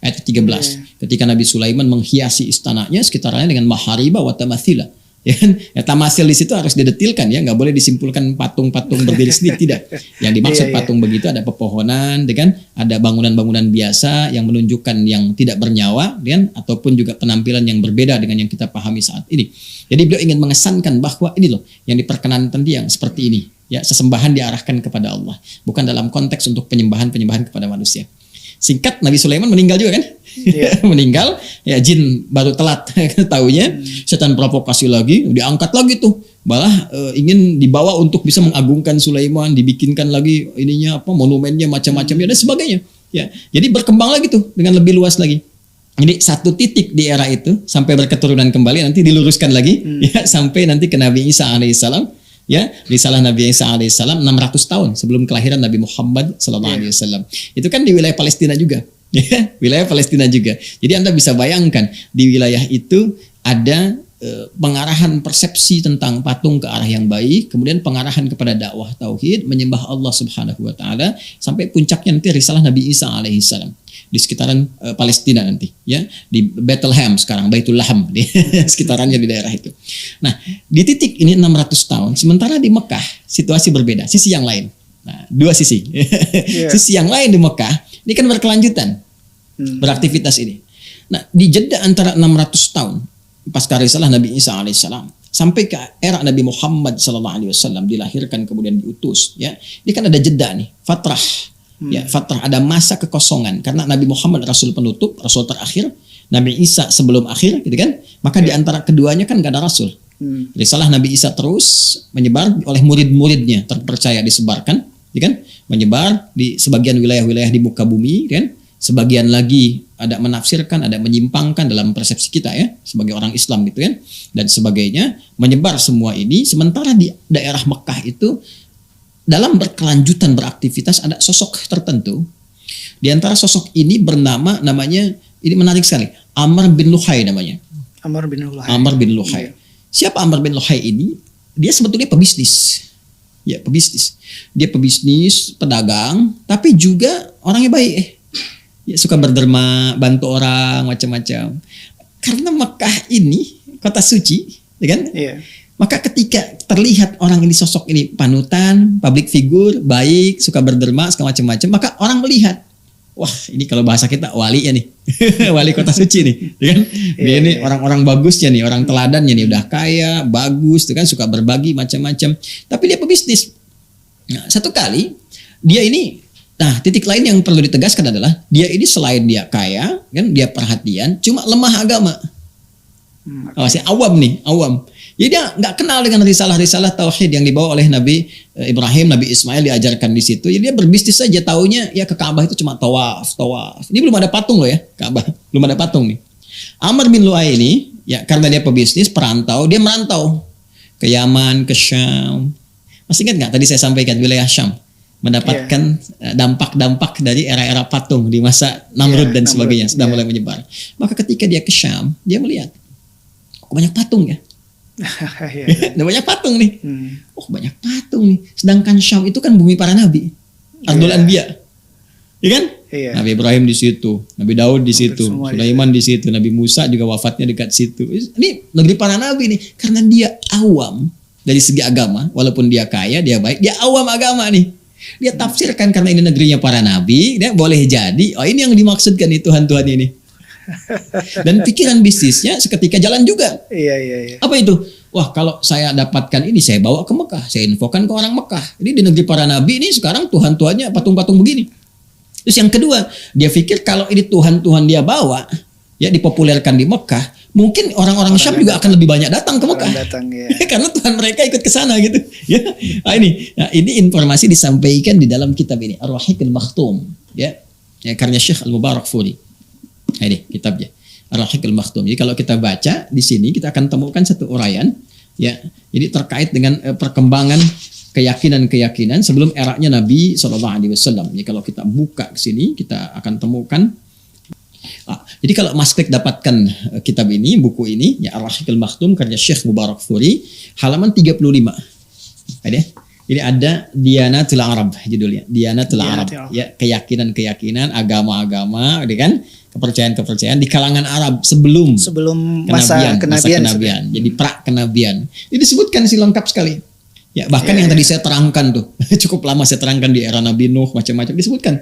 Speaker 2: Ayat ke-13. Ketika Nabi Sulaiman menghiasi istananya sekitarnya dengan mahariba wa tamathila. Ya kan? Ya, tamasil di situ harus didetilkan ya, nggak boleh disimpulkan patung-patung berdiri sendiri, tidak. Yang dimaksud patung begitu ada pepohonan, kan? Ada bangunan-bangunan biasa yang menunjukkan yang tidak bernyawa, kan? Ataupun juga penampilan yang berbeda dengan yang kita pahami saat ini. Jadi beliau ingin mengesankan bahwa ini loh yang diperkenankan yang seperti ini. Ya, sesembahan diarahkan kepada Allah, bukan dalam konteks untuk penyembahan-penyembahan kepada manusia. Singkat, Nabi Sulaiman meninggal juga kan? Meninggal, ya jin baru telat taunya, setan provokasi lagi, diangkat lagi tuh. Malah ingin dibawa untuk bisa mengagungkan Sulaiman, dibikinkan lagi ininya apa monumennya macam-macam ya dan sebagainya. Ya, jadi berkembang lagi tuh dengan lebih luas lagi. Jadi satu titik di era itu sampai berketurunan kembali, nanti diluruskan lagi ya sampai nanti ke Nabi Isa alaihissalam. Ya, risalah Nabi Isa alaihissalam 600 tahun sebelum kelahiran Nabi Muhammad sallallahu alaihi wasallam. Itu kan di wilayah Palestina juga. Ya, wilayah Palestina juga. Jadi Anda bisa bayangkan di wilayah itu ada pengarahan persepsi tentang patung ke arah yang baik, kemudian pengarahan kepada dakwah tauhid, menyembah Allah Subhanahu wa taala sampai puncaknya nanti risalah Nabi Isa alaihissalam di sekitaran Palestina nanti ya, di Bethlehem sekarang, Baitul Laham di sekitarannya di daerah itu. Nah, di titik ini 600 tahun, sementara di Mekah situasi berbeda, sisi yang lain. Nah, dua sisi. Sisi yang lain di Mekah ini kan berkelanjutan beraktivitas ini. Nah, di jeda antara 600 tahun pasca risalah Nabi Isa alaihissalam sampai ke era Nabi Muhammad sallallahu alaihi wasallam dilahirkan kemudian diutus ya. Ini kan ada jeda nih, fatrah. Ya, fatrah, ada masa kekosongan karena Nabi Muhammad Rasul penutup, Rasul terakhir, Nabi Isa sebelum akhir gitu kan. Maka di antara keduanya kan gak ada Rasul. Risalah Nabi Isa terus menyebar oleh murid-muridnya, terpercaya disebarkan, ya kan? Menyebar di sebagian wilayah-wilayah di muka bumi, kan? Sebagian lagi ada menafsirkan, ada menyimpangkan dalam persepsi kita ya, sebagai orang Islam gitu kan, dan sebagainya, menyebar semua ini. Sementara di daerah Mekah itu dalam berkelanjutan beraktivitas ada sosok tertentu. Di antara sosok ini namanya ini menarik sekali, Amr bin Luhai namanya.
Speaker 1: Amr bin Luhai.
Speaker 2: Amr bin Luhai. Siapa Amr bin Luhai ini? Dia sebetulnya pebisnis. Ya, pebisnis. Dia pebisnis, pedagang, tapi juga orangnya baik. Ya, suka berderma, bantu orang, macam-macam. Karena Mekah ini kota suci, ya kan? Iya. Maka ketika terlihat orang ini, sosok ini panutan, public figure, baik, suka berderma, segala macam-macam, maka orang melihat, wah ini kalau bahasa kita wali ya nih, wali kota suci nih, ya kan? Dia ini orang-orang bagusnya nih, orang teladannya nih, udah kaya, bagus, tuh kan, suka berbagi macam-macam. Tapi dia pebisnis. Nah, satu kali dia ini, nah titik lain yang perlu ditegaskan adalah dia ini selain dia kaya, kan, dia perhatian, cuma lemah agama. Masih awam nih, awam. Jadi dia nggak kenal dengan risalah-risalah tauhid yang dibawa oleh Nabi Ibrahim, Nabi Ismail diajarkan di situ. Jadi dia berbisnis saja, taunya ya ke Ka'bah itu cuma tawaf. Ini belum ada patung loh ya, Ka'bah belum ada patung nih. Amr bin Luhai ini ya karena dia pebisnis, perantau, dia merantau ke Yaman, ke Syam. Masih ingat nggak tadi saya sampaikan wilayah Syam? mendapatkan dampak-dampak dari era-era patung di masa Namrud dan sebagainya sudah mulai menyebar. Maka ketika dia ke Syam, dia melihat kok banyak patung ya. Ada banyak patung nih. Oh, banyak patung nih. Sedangkan Syam itu kan bumi para nabi. Ardul Anbiya. Iya kan?
Speaker 1: Iya.
Speaker 2: Nabi Ibrahim di situ, Nabi Daud di situ,
Speaker 1: semua
Speaker 2: Sulaiman di situ, Nabi Musa juga wafatnya dekat situ. Ini negeri para nabi nih, karena dia awam dari segi agama, walaupun dia kaya, dia baik, dia awam agama nih. Dia tafsirkan karena ini negerinya para nabi, dia boleh jadi, oh ini yang dimaksudkan nih Tuhan-Tuhan ini. Dan pikiran bisnisnya seketika jalan juga.
Speaker 1: Iya.
Speaker 2: Apa itu? Wah, kalau saya dapatkan ini, saya bawa ke Mekah, saya infokan ke orang Mekah. Ini di negeri para nabi ini sekarang Tuhan-Tuhannya patung-patung begini. Terus yang kedua, dia pikir kalau ini Tuhan-Tuhan dia bawa, ya dipopulerkan di Mekah, mungkin orang-orang Syam juga akan lebih banyak datang ke Mekah. Karena Tuhan mereka ikut ke sana gitu. Ya. Ini informasi disampaikan di dalam kitab ini, Ar-Rahiqul Makhtum, ya karya Syekh Al-Mubarakfuri. Ini kitabnya, Ar-Rahiqul Makhtum. Jadi kalau kita baca di sini kita akan temukan satu uraian, ya. Jadi terkait dengan perkembangan keyakinan-keyakinan sebelum eranya Nabi SAW. Jadi kalau kita buka ke sini kita akan temukan. Jadi kalau Mas Klik dapatkan kitab ini, buku ini, ya Ar-Rahiqul Makhtum karya Syekh Mubarakfuri, halaman 35. Ada? Ini ada Diyanatul Arab judulnya. Diyanatul Arab, ya keyakinan-keyakinan, agama-agama, kan? Kepercayaan-kepercayaan di kalangan Arab sebelum
Speaker 1: masa kenabian.
Speaker 2: Jadi pra-kenabian. Ini disebutkan sih lengkap sekali. Ya, bahkan yang tadi saya terangkan tuh, cukup lama saya terangkan di era Nabi Nuh, macam-macam disebutkan.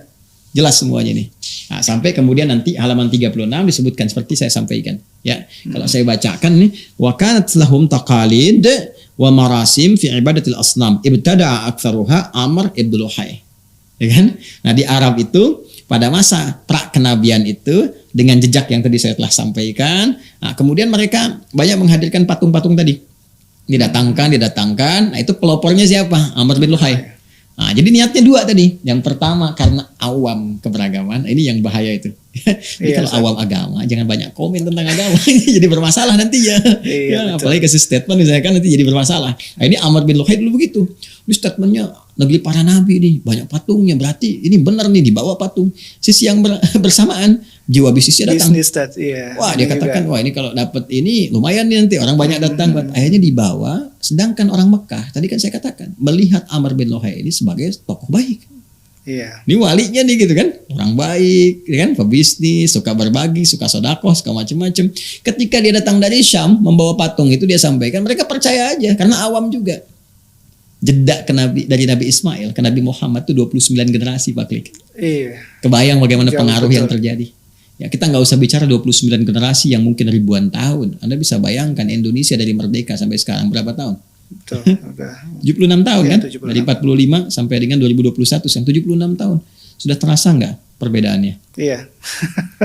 Speaker 2: Jelas semuanya nih. Nah, sampai kemudian nanti halaman 36 disebutkan seperti saya sampaikan. Ya, kalau saya bacakan nih, wa kanat lahum taqalid wa marasim fi ibadatil asnam ibtada'a aktsaruha Amr ibn Luhai. Ya kan? Nah, di Arab itu pada masa pra-kenabian itu dengan jejak yang tadi saya telah sampaikan, nah, kemudian mereka banyak menghadirkan patung-patung tadi. Didatangkan. Nah, itu pelopornya siapa? Amr bin Luhai. Nah, jadi niatnya dua tadi. Yang pertama karena awam keberagaman. Ini yang bahaya itu. Jadi kalau awam agama jangan banyak komen tentang agama. Jadi bermasalah nanti ya. Apalagi kasih statement misalkan nanti jadi bermasalah. Nah, ini Amr bin Luhai dulu begitu. Ini statementnya negeri para nabi nih, banyak patungnya, berarti ini benar nih dibawa patung. Sisi yang bersamaan jiwa bisnisnya datang. Wah, dia katakan wah ini kalau dapat ini lumayan nih nanti orang banyak datang. Akhirnya dibawa. Sedangkan orang Mekah tadi kan saya katakan melihat Amr bin Luhai ini sebagai tokoh baik. Ini walinya nih gitu kan, orang baik, kan, pebisnis, suka berbagi, suka sedekah, suka macam-macam. Ketika dia datang dari Syam membawa patung itu dia sampaikan, mereka percaya aja karena awam juga. Jeda dari Nabi Ismail ke Nabi Muhammad itu 29 generasi Pak Klik. Kebayang bagaimana pengaruh yang terjadi. Ya, kita nggak usah bicara 29 generasi yang mungkin ribuan tahun. Anda bisa bayangkan Indonesia dari merdeka sampai sekarang berapa tahun? 76 tahun kan? 76. Dari 45 sampai dengan 2021 76 tahun. Sudah terasa nggak perbedaannya? Iya.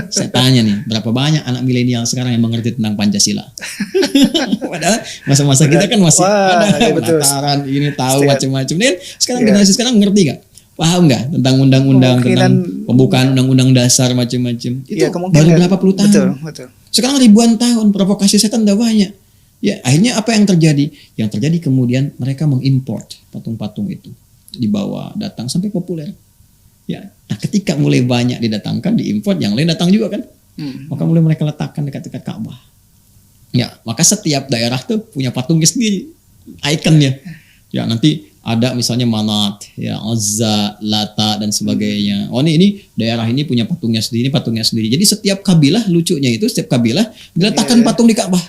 Speaker 2: Saya tanya nih, berapa banyak anak milenial sekarang yang mengerti tentang Pancasila? Padahal masa-masa kita kan masih ada penataran ini tahu macam-macam. Dan sekarang generasi sekarang ngerti nggak? Paham nggak tentang undang-undang, tentang pembukaan undang-undang dasar macam-macam? Itu baru berapa puluh tahun? Betul. Sekarang ribuan tahun, provokasi setan udah banyak. Ya, akhirnya apa yang terjadi? Yang terjadi kemudian mereka mengimport patung-patung itu, dibawa datang sampai populer. Ya, nah ketika mulai banyak didatangkan, diimport, yang lain datang juga kan? Maka mulai mereka letakkan dekat-dekat Ka'bah. Ya, maka setiap daerah tuh punya patungnya sendiri, ikonnya. Ya, nanti ada misalnya Manat, ya Uzza, Lata dan sebagainya. Oh ini daerah ini punya patungnya sendiri, Jadi setiap kabilah, lucunya itu setiap kabilah diletakkan patung di Ka'bah.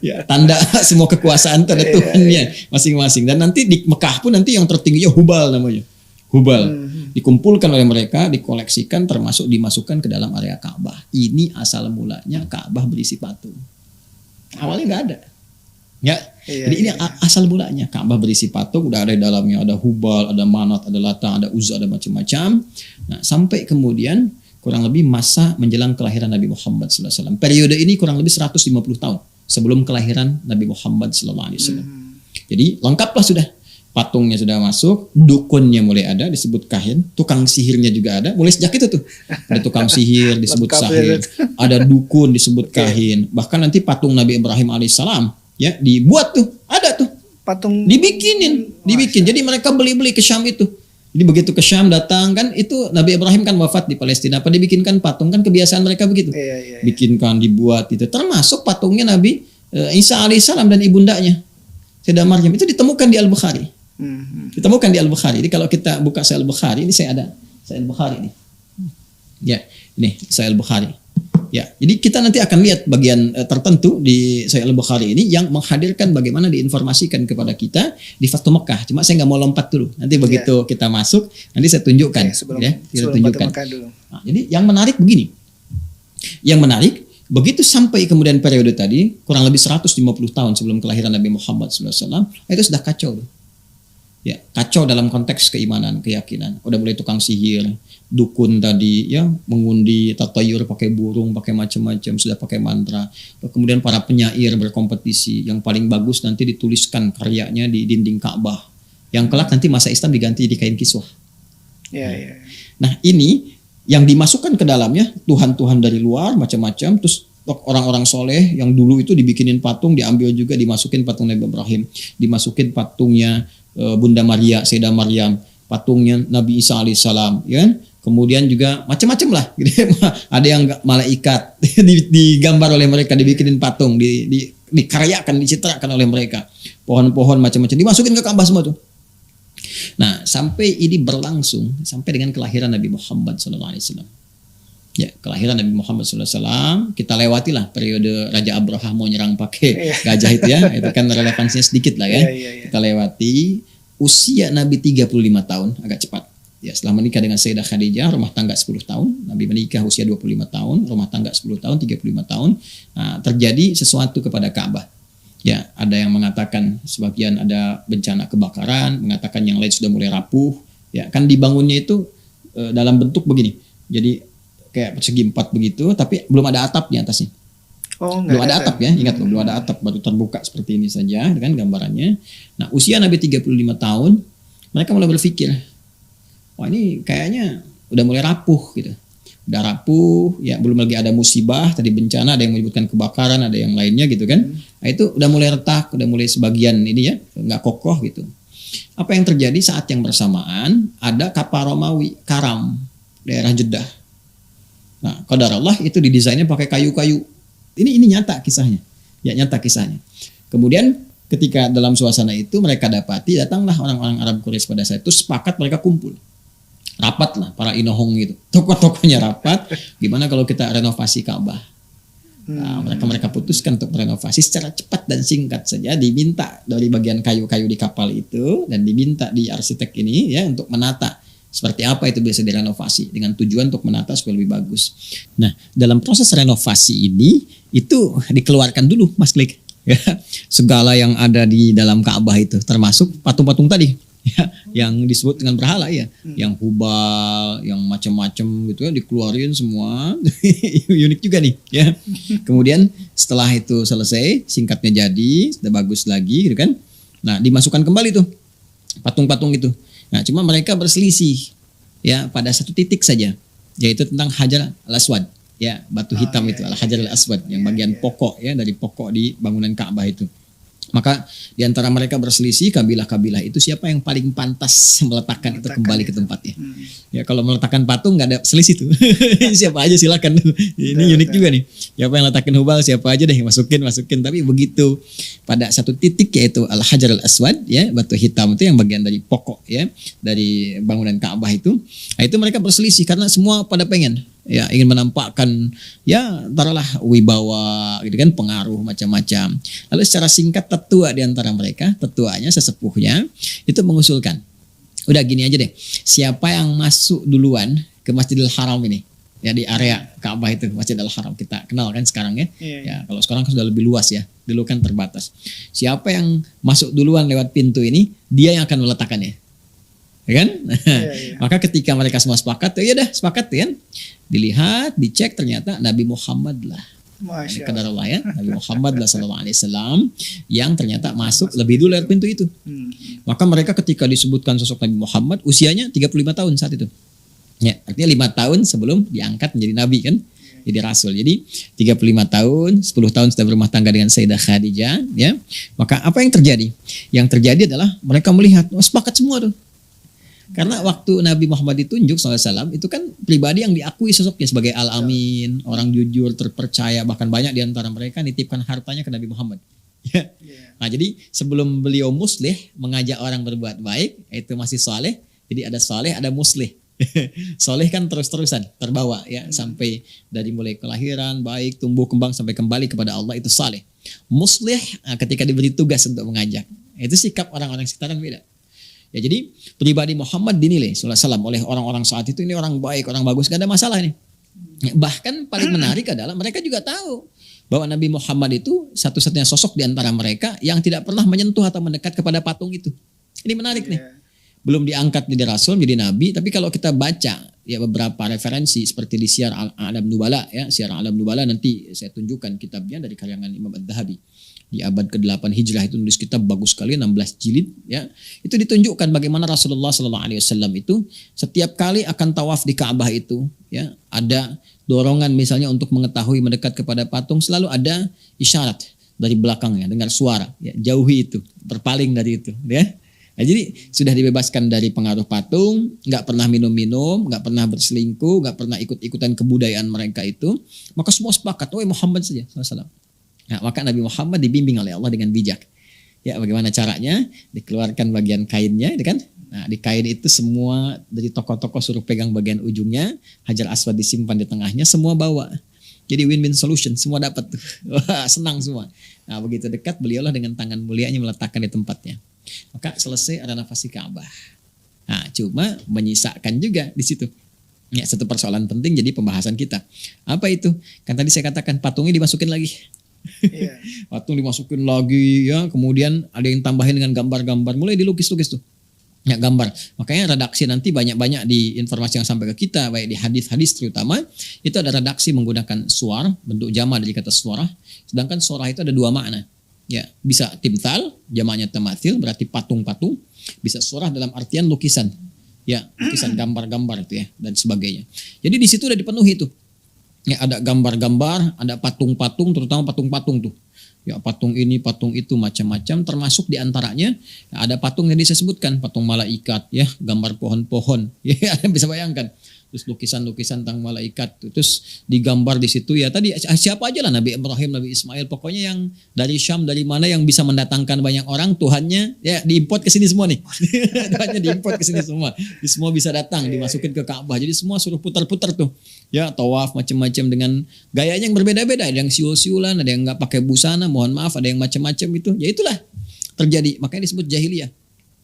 Speaker 2: Ya, tanda semua kekuasaan, tanda Tuhannya masing-masing. Dan nanti di Mekah pun nanti yang tertingginya Hubal namanya. Hubal. Dikumpulkan oleh mereka, dikoleksikan, termasuk dimasukkan ke dalam area Ka'bah. Ini asal mulanya Ka'bah berisi patung. Awalnya nggak ada. Ya, jadi ini asal mulanya Ka'bah berisi patung, udah ada di dalamnya, ada Hubal, ada Manat, ada Lata, ada Uzza, ada macam-macam. Nah, sampai kemudian kurang lebih masa menjelang kelahiran Nabi Muhammad SAW. Periode ini kurang lebih 150 tahun sebelum kelahiran Nabi Muhammad SAW. Jadi lengkaplah sudah. Patungnya sudah masuk, dukunnya mulai ada, disebut kahin, tukang sihirnya juga ada, mulai sejak itu tuh. Ada tukang sihir disebut sahir, ada dukun disebut kahin. Bahkan nanti patung Nabi Ibrahim alaihissalam ya dibuat tuh, ada tuh. Patung dibikin. Jadi mereka beli-beli ke Syam itu. Jadi begitu ke Syam datang kan, itu Nabi Ibrahim kan wafat di Palestina. Apa dibikinkan patung, kan kebiasaan mereka begitu.
Speaker 1: Iya.
Speaker 2: Bikinkan, dibuat itu. Termasuk patungnya Nabi Isa alaihissalam dan ibundanya Sayyidah Maryam itu ditemukan di Al-Bukhari. Ditemukan di Al-Bukhari. Jadi kalau kita buka Sahih Al-Bukhari, ini saya ada Sahih Al-Bukhari ini. Ya, ini Sahih Al-Bukhari. Ya, jadi kita nanti akan lihat bagian tertentu di Sahih Al-Bukhari ini yang menghadirkan bagaimana diinformasikan kepada kita di Fathu Mekah. Cuma saya nggak mau lompat dulu. Nanti begitu kita masuk, nanti saya tunjukkan.
Speaker 1: Sebelum
Speaker 2: tunjukkan.
Speaker 1: Mekah dulu.
Speaker 2: Nah, jadi yang menarik begini. Yang menarik, begitu sampai kemudian periode tadi, kurang lebih 150 tahun sebelum kelahiran Nabi Muhammad SAW, itu sudah kacau. Ya, kacau dalam konteks keimanan, keyakinan. Udah mulai tukang sihir, dukun tadi ya, mengundi, tatayur pakai burung, pakai macam-macam, sudah pakai mantra. Kemudian para penyair berkompetisi, yang paling bagus nanti dituliskan karyanya di dinding Ka'bah. Yang kelak nanti masa Islam diganti di kain kiswah.
Speaker 1: Iya.
Speaker 2: Nah, ini yang dimasukkan ke dalamnya Tuhan-Tuhan dari luar macam-macam, terus orang-orang soleh yang dulu itu dibikinin patung, diambil juga, dimasukin patung Nabi Ibrahim, dimasukin patungnya Bunda Maria, Sayyidah Maryam, patungnya Nabi Isa alaihissalam, ya kan? Kemudian juga macam-macam lah, gitu. Ada yang malaikat digambar oleh mereka, dibikinin patung, dikaryakan, dicitrakan oleh mereka, pohon-pohon macam-macam dimasukin ke Ka'bah semua tuh. Nah, sampai ini berlangsung sampai dengan kelahiran Nabi Muhammad SAW. Ya, kelahiran Nabi Muhammad SAW, kita lewatilah periode Raja Abraha mau nyerang pakai gajah itu ya, itu kan relevansinya sedikit lah ya. Kita lewati usia Nabi 35 tahun, agak cepat. Ya, setelah menikah dengan Sayyidah Khadijah, rumah tangga 10 tahun, Nabi menikah usia 25 tahun, rumah tangga 10 tahun, 35 tahun. Nah, terjadi sesuatu kepada Ka'bah. Ya, ada yang mengatakan sebagian ada bencana kebakaran, mengatakan yang lain sudah mulai rapuh. Ya, kan dibangunnya itu dalam bentuk begini. Jadi kayak persegi 4 begitu, tapi belum ada atap di atasnya. Belum ada atap ya, ingat loh, belum ada atap, baru terbuka seperti ini saja dengan gambarannya. Nah, usia Nabi 35 tahun, mereka mulai berpikir, wah ini kayaknya udah mulai rapuh gitu. Udah rapuh, ya belum lagi ada musibah, tadi bencana, ada yang menyebutkan kebakaran, ada yang lainnya gitu kan. Nah, itu udah mulai retak, udah mulai sebagian ini ya, nggak kokoh gitu. Apa yang terjadi saat yang bersamaan, ada kapal Romawi, Karam, daerah Jeddah. Nah, qadarullah itu didesainnya pakai kayu-kayu. Ini nyata kisahnya. Ya, nyata kisahnya. Kemudian ketika dalam suasana itu mereka dapati, datanglah orang-orang Arab Quraisy pada saat itu, sepakat mereka kumpul. Rapat lah para inohong gitu. Tokoh-tokohnya rapat, gimana kalau kita renovasi Ka'bah. Nah, mereka putuskan untuk renovasi secara cepat dan singkat saja, diminta dari bagian kayu-kayu di kapal itu dan diminta di arsitek ini ya untuk menata seperti apa itu bisa direnovasi dengan tujuan untuk menata supaya lebih bagus. Nah, dalam proses renovasi ini itu dikeluarkan dulu Mas Klik ya, segala yang ada di dalam Ka'bah itu termasuk patung-patung tadi ya, yang disebut dengan berhala ya, yang hubal, yang macam-macam gitu ya, dikeluarin semua. Unik juga nih ya. Kemudian setelah itu selesai, singkatnya jadi, sudah bagus lagi gitu kan. Nah, dimasukkan kembali tuh patung-patung itu. Nah, cuma mereka berselisih ya pada satu titik saja, yaitu tentang Hajar al-Aswad ya, batu hitam itu Al-Hajar al-Aswad yang bagian pokok ya, dari pokok di bangunan Ka'bah itu. Maka di antara mereka berselisih, kabilah-kabilah itu siapa yang paling pantas meletakkan itu kembali ke tempatnya. Ya, kalau meletakkan patung nggak ada selisih tuh. Siapa aja silakan. Ini unik juga nih. Siapa yang letakin hubal, siapa aja deh masukin. Tapi begitu pada satu titik yaitu Al-Hajar al-Aswad ya, batu hitam itu yang bagian dari pokok ya, dari bangunan Ka'bah itu. Nah, itu mereka berselisih karena semua pada pengen ya, ingin menampakkan ya taruhlah wibawa gitu kan, pengaruh macam-macam. Lalu secara singkat tetua di antara mereka, tetuanya, sesepuhnya itu mengusulkan, udah gini aja deh, siapa yang masuk duluan ke Masjidil Haram ini ya, di area Ka'bah itu, Masjidil Haram kita kenal kan sekarang ya. Ya, kalau sekarang sudah lebih luas ya, dulu kan terbatas. Siapa yang masuk duluan lewat pintu ini, dia yang akan meletakkannya. Ya kan? Maka ketika mereka semua sepakat, ya udah sepakat kan? Dilihat, dicek, ternyata Nabi Muhammad lah. Qadarullah ya, Nabi Muhammad lah sallallahu alaihi wasallam yang ternyata masuk lebih dulu lewat pintu itu. Maka mereka ketika disebutkan sosok Nabi Muhammad, usianya 35 tahun saat itu. Ya, artinya 5 tahun sebelum diangkat menjadi nabi kan? Jadi rasul. Jadi 35 tahun, 10 tahun sudah berumah tangga dengan Sayyidah Khadijah ya. Maka apa yang terjadi? Yang terjadi adalah mereka melihat, sepakat semua tuh. Karena waktu Nabi Muhammad ditunjuk SAW itu kan pribadi yang diakui sosoknya sebagai Al-Amin, orang jujur, terpercaya, bahkan banyak di antara mereka nitipkan hartanya ke Nabi Muhammad. Ya. Nah, jadi sebelum beliau muslih mengajak orang berbuat baik, itu masih soleh. Jadi ada soleh, ada muslih. Soleh kan terus-terusan terbawa ya sampai dari mulai kelahiran baik tumbuh kembang sampai kembali kepada Allah, itu soleh. Muslih ketika diberi tugas untuk mengajak, itu sikap orang-orang sekitaran beda. Ya, jadi pribadi Muhammad dinilai SAW oleh orang-orang saat itu ini orang baik, orang bagus, gak ada masalah nih. Ya, bahkan paling menarik adalah mereka juga tahu bahwa Nabi Muhammad itu satu-satunya sosok di antara mereka yang tidak pernah menyentuh atau mendekat kepada patung itu. Ini menarik nih. Belum diangkat menjadi rasul, menjadi nabi, tapi kalau kita baca ya beberapa referensi seperti di Syiar A'lam Nubala ya, Syiar A'lam Nubala nanti saya tunjukkan kitabnya dari karangan Imam Adz-Dzahabi. Di abad ke-8 Hijrah itu nulis kitab bagus sekali 16 jilid ya. Itu ditunjukkan bagaimana Rasulullah SAW itu setiap kali akan tawaf di Ka'bah itu ya, ada dorongan misalnya untuk mengetahui mendekat kepada patung, selalu ada isyarat dari belakangnya, dengar suara ya, jauhi itu, berpaling dari itu ya. Nah, jadi sudah dibebaskan dari pengaruh patung, nggak pernah minum-minum, nggak pernah berselingkuh, nggak pernah ikut-ikutan kebudayaan mereka itu. Maka semua sepakat, oh Muhammad saja, SAW. Nah, maka Nabi Muhammad dibimbing oleh Allah dengan bijak. Ya, bagaimana caranya? Dikeluarkan bagian kainnya, kan? Nah, di kain itu semua dari tokoh-tokoh suruh pegang bagian ujungnya, Hajar Aswad disimpan di tengahnya, semua bawa. Jadi win-win solution, semua dapat tuh. Wah, senang semua. Nah, begitu dekat beliaulah dengan tangan mulianya meletakkan di tempatnya. Maka selesai renovasi Ka'bah. Nah, cuma menyisakan juga di situ. Ya, satu persoalan penting jadi pembahasan kita. Apa itu? Kan tadi saya katakan patungnya dimasukin lagi. Yeah. Patung dimasukin lagi ya, kemudian ada yang tambahin dengan gambar-gambar, mulai dilukis-lukis tuh. Ya, gambar. Makanya redaksi nanti banyak-banyak di informasi yang sampai ke kita, baik di hadis-hadis terutama, itu ada redaksi menggunakan suar, bentuk jama dari kata suara. Sedangkan suara itu ada dua makna. Ya, bisa timtal, jamaknya tamathil, berarti patung-patung. Bisa surah dalam artian lukisan. Ya, lukisan gambar-gambar itu ya, dan sebagainya. Jadi di situ udah dipenuhi tuh. Ya, ada gambar-gambar, ada patung-patung, terutama patung-patung tuh. Ya, patung ini, patung itu, macam-macam. Termasuk di antaranya ya, ada patung yang saya sebutkan, patung malaikat, ya, gambar pohon-pohon. Ya, bisa bayangkan. Terus lukisan-lukisan tentang malaikat, terus digambar di situ ya tadi siapa aja lah, Nabi Ibrahim, Nabi Ismail, pokoknya yang dari Syam, dari mana yang bisa mendatangkan banyak orang, Tuhannya ya diimport ke sini semua nih. Tuhannya diimport ke sini semua. Semua bisa datang, dimasukin ke Ka'bah. Jadi semua suruh putar-putar tuh. Ya, tawaf macam-macam dengan gayanya yang berbeda-beda, ada yang siul-siulan, ada yang enggak pakai busana, mohon maaf, ada yang macam-macam itu. Ya itulah terjadi, makanya disebut jahiliyah.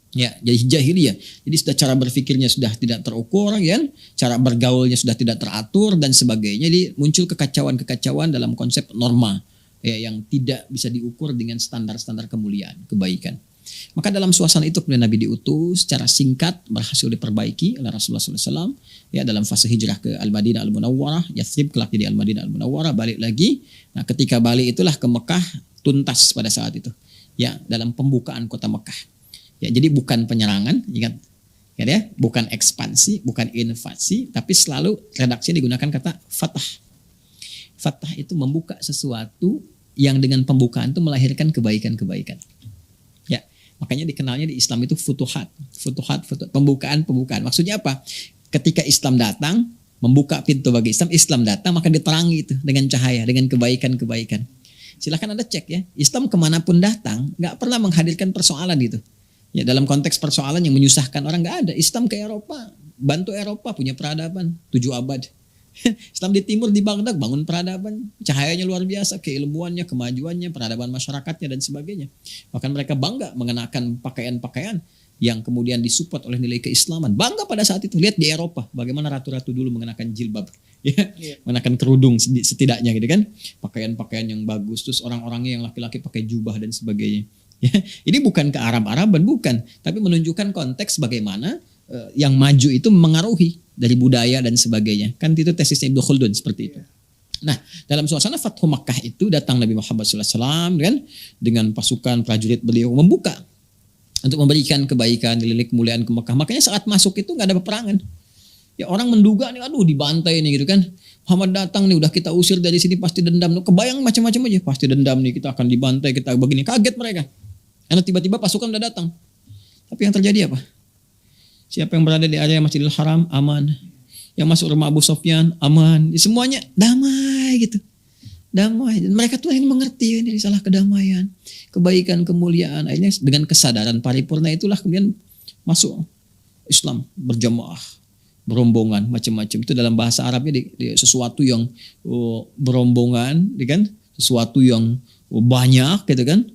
Speaker 2: Ya, jadi jahiliyah. Jadi sudah cara berpikirnya sudah tidak terukur, ya, cara bergaulnya sudah tidak teratur dan sebagainya. Jadi muncul kekacauan-kekacauan dalam konsep norma ya, yang tidak bisa diukur dengan standar-standar kemuliaan, kebaikan. Maka dalam suasana itu kemudian Nabi diutus secara singkat, berhasil diperbaiki oleh Rasulullah SAW ya, dalam fase hijrah ke Al-Madinah Al-Munawwarah, Yathrib kelak jadi Al-Madinah Al-Munawwarah, balik lagi. Nah, ketika balik itulah ke Mekah tuntas pada saat itu. Ya, dalam pembukaan kota Mekah. Ya, jadi bukan penyerangan, ingat ya, bukan ekspansi, bukan invasi, tapi selalu redaksi digunakan kata fatah. Fatah itu membuka sesuatu yang dengan pembukaan itu melahirkan kebaikan-kebaikan. Ya, makanya dikenalnya di Islam itu futuhat, pembukaan. Maksudnya apa? Ketika Islam datang, membuka pintu bagi Islam, Islam datang maka diterangi itu dengan cahaya, dengan kebaikan-kebaikan. Silahkan Anda cek ya, Islam kemanapun datang, nggak pernah menghadirkan persoalan itu. Ya, dalam konteks persoalan yang menyusahkan orang nggak ada. Islam ke Eropa, bantu Eropa punya peradaban 7 abad. Islam di timur di Baghdad bangun peradaban, cahayanya luar biasa, keilmuannya, kemajuannya, peradaban masyarakatnya dan sebagainya. Bahkan mereka bangga mengenakan pakaian-pakaian yang kemudian disupport oleh nilai keislaman. Bangga pada saat itu. Lihat di Eropa bagaimana ratu-ratu dulu mengenakan jilbab. Ya, mengenakan kerudung setidaknya gitu kan. Pakaian-pakaian yang bagus, terus orang-orangnya yang laki-laki pakai jubah dan sebagainya. Ya, ini bukan ke Arab-Araban, bukan, tapi menunjukkan konteks bagaimana yang maju itu mengaruhi dari budaya dan sebagainya. Kan itu tesisnya Ibnu Khaldun seperti itu. Nah, dalam suasana Fathu Makkah itu datang Nabi Muhammad SAW kan, dengan pasukan prajurit beliau membuka untuk memberikan kebaikan, nilai kemuliaan ke Makkah. Makanya saat masuk itu nggak ada peperangan. Ya, orang menduga nih, aduh dibantai nih gitu kan. Muhammad datang nih, udah kita usir dari sini pasti dendam. Kebayang macam-macam aja, pasti dendam nih, kita akan dibantai, kita begini. Kaget mereka. Karena tiba-tiba pasukan udah datang. Tapi yang terjadi apa? Siapa yang berada di area Masjidil Haram aman. Yang masuk rumah Abu Sufyan aman. Semuanya damai gitu. Damai. Dan mereka tuh yang mengerti ini risalah kedamaian, kebaikan, kemuliaan. Akhirnya dengan kesadaran paripurna itulah kemudian masuk Islam berjamaah, berombongan, macam-macam. Itu dalam bahasa Arabnya sesuatu yang berombongan, kan? Sesuatu yang banyak gitu kan.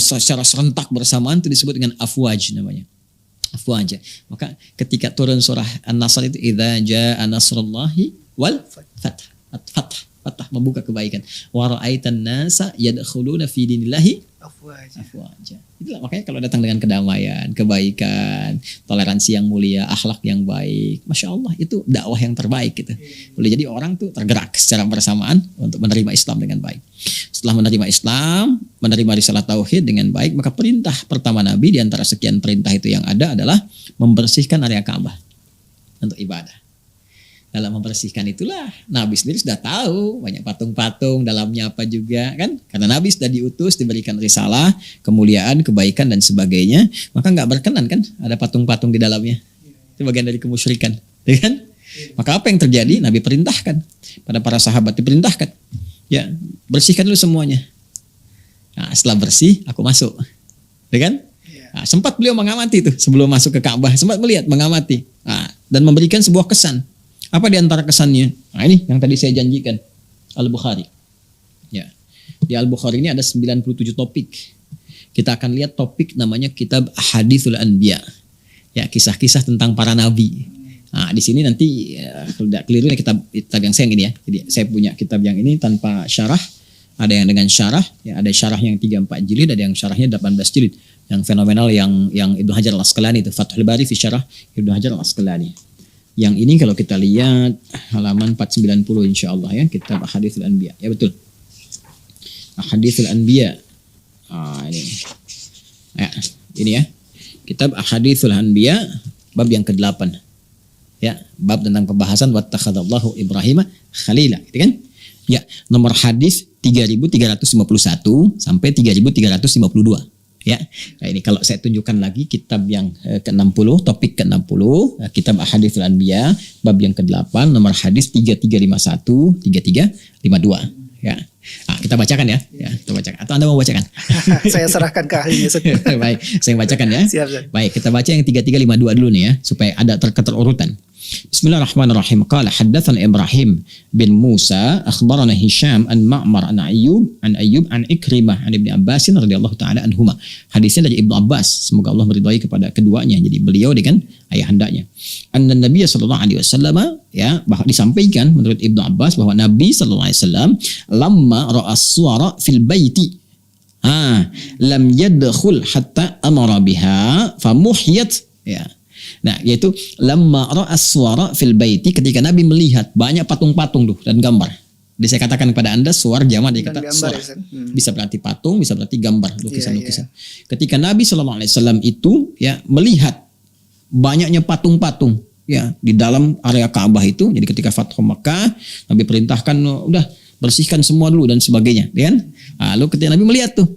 Speaker 2: Secara serentak bersamaan itu disebut dengan afwaj namanya. Afwaj. Maka ketika turun surah An-Nasr itu idza jaa nasrullahi wal fath. Fath membuka kebaikan. Wa ra'aitan nasa yadkhuluna fi dinillahi afwaja. Itulah makanya kalau datang dengan kedamaian, kebaikan, toleransi yang mulia, akhlak yang baik, masya Allah itu dakwah yang terbaik gitu. Boleh jadi orang tuh tergerak secara bersamaan untuk menerima Islam dengan baik. Setelah menerima Islam, menerima risalah tauhid dengan baik, maka perintah pertama Nabi di antara sekian perintah itu yang ada adalah membersihkan area Ka'bah untuk ibadah. Dalam membersihkan itulah Nabi sendiri sudah tahu banyak patung-patung dalamnya apa juga kan, karena Nabi sudah diutus diberikan risalah, kemuliaan, kebaikan dan sebagainya, maka nggak berkenan kan ada patung-patung di dalamnya. Itu bagian dari kemusyrikan, ya kan? Maka apa yang terjadi? Nabi perintahkan pada para sahabat, diperintahkan ya bersihkan dulu semuanya. Nah, setelah bersih aku masuk, ya kan? Nah, sempat beliau mengamati itu sebelum masuk ke Ka'bah, sempat melihat, mengamati dan memberikan sebuah kesan. Apa di antara kesannya? Nah ini yang tadi saya janjikan. Al-Bukhari. Ya. Di Al-Bukhari ini ada 97 topik. Kita akan lihat topik namanya kitab Hadithul Anbiya. Ya, kisah-kisah tentang para nabi. Nah, di sini nanti tidak keliru ya kitab yang saya yang ini ya. Jadi saya punya kitab yang ini tanpa syarah. Ada yang dengan syarah, ya ada syarah yang 3-4 jilid, ada yang syarahnya 18 jilid. Yang fenomenal yang Ibnu Hajar Al-Asqalani itu Fathul Bari fi Syarah Ibnu Hajar Al-Asqalani. Yang ini kalau kita lihat halaman 490 insyaallah ya, kitab Ahaditsul Anbiya. Ya betul. Ahaditsul Anbiya. Ini. Ya, ini ya. Kitab Ahaditsul Anbiya bab yang ke-8. Ya, bab tentang pembahasan wattakhadallahu Ibrahim khalila, gitu kan? Ya, nomor hadis 3351 sampai 3352. Ya, nah ini kalau saya tunjukkan lagi kitab yang ke-60, topik ke-60, kitab Ahaditsul Anbiya, bab yang ke-8, nomor hadis 3351, 3352. Ya, kita bacakan ya. Ya, kita bacakan. Atau Anda mau bacakan?
Speaker 1: Saya serahkan ke ahlinya.
Speaker 2: Baik, saya bacakan ya.
Speaker 1: Siap.
Speaker 2: Baik, kita baca yang 3352 dulu nih ya, supaya ada keterurutan. Bismillahirrahmanirrahim. Qala haddatsana Ibrahim bin Musa akhbarana Hisham an Ma'mar an Ayyub an Ikrimah an Ibnu Abbas radhiyallahu taala anhuma. Hadisnya dari Ibnu Abbas, semoga Allah meridhai kepada keduanya. Jadi beliau dengan ayahandanya. Anna Nabiy sallallahu alaihi wasallam ya, bahwa disampaikan menurut Ibnu Abbas bahwa Nabi sallallahu alaihi wasallam lamma ra'a as-suwara fil baiti lam yadkhul hatta amara biha famuhiyat ya. Nah, yaitu lamma ra'as suwara fil baiti, ketika Nabi melihat banyak patung-patung tuh dan gambar. Jadi saya katakan kepada Anda suwar jamak dari kata suwar. Bisa berarti patung, bisa berarti gambar, lukisan-lukisan. Ketika Nabi sallallahu alaihi wasallam itu ya melihat banyaknya patung-patung ya di dalam area Ka'bah itu. Jadi ketika Fathu Makkah, Nabi perintahkan udah bersihkan semua dulu dan sebagainya, kan? Lalu ketika Nabi melihat tuh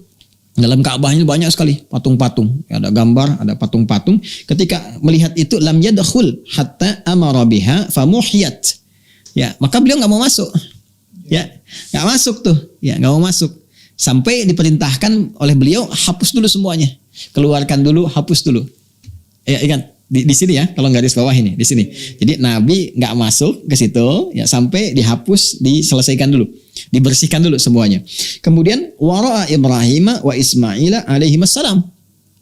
Speaker 2: dalam Ka'bah ini banyak sekali patung-patung, ada gambar, ada patung-patung. Ketika melihat itu lam yadkhul hatta amara biha famuhiyat. Ya, maka beliau enggak mau masuk. Ya, enggak masuk tuh. Ya, enggak mau masuk. Sampai diperintahkan oleh beliau hapus dulu semuanya. Keluarkan dulu, hapus dulu. Ya, ingat di sini ya, kalau garis bawah ini di sini. Jadi Nabi enggak masuk ke situ ya sampai dihapus, diselesaikan dulu. Dibersihkan dulu semuanya. Kemudian wara'a Ibrahim wa Ismail alaihi wassalam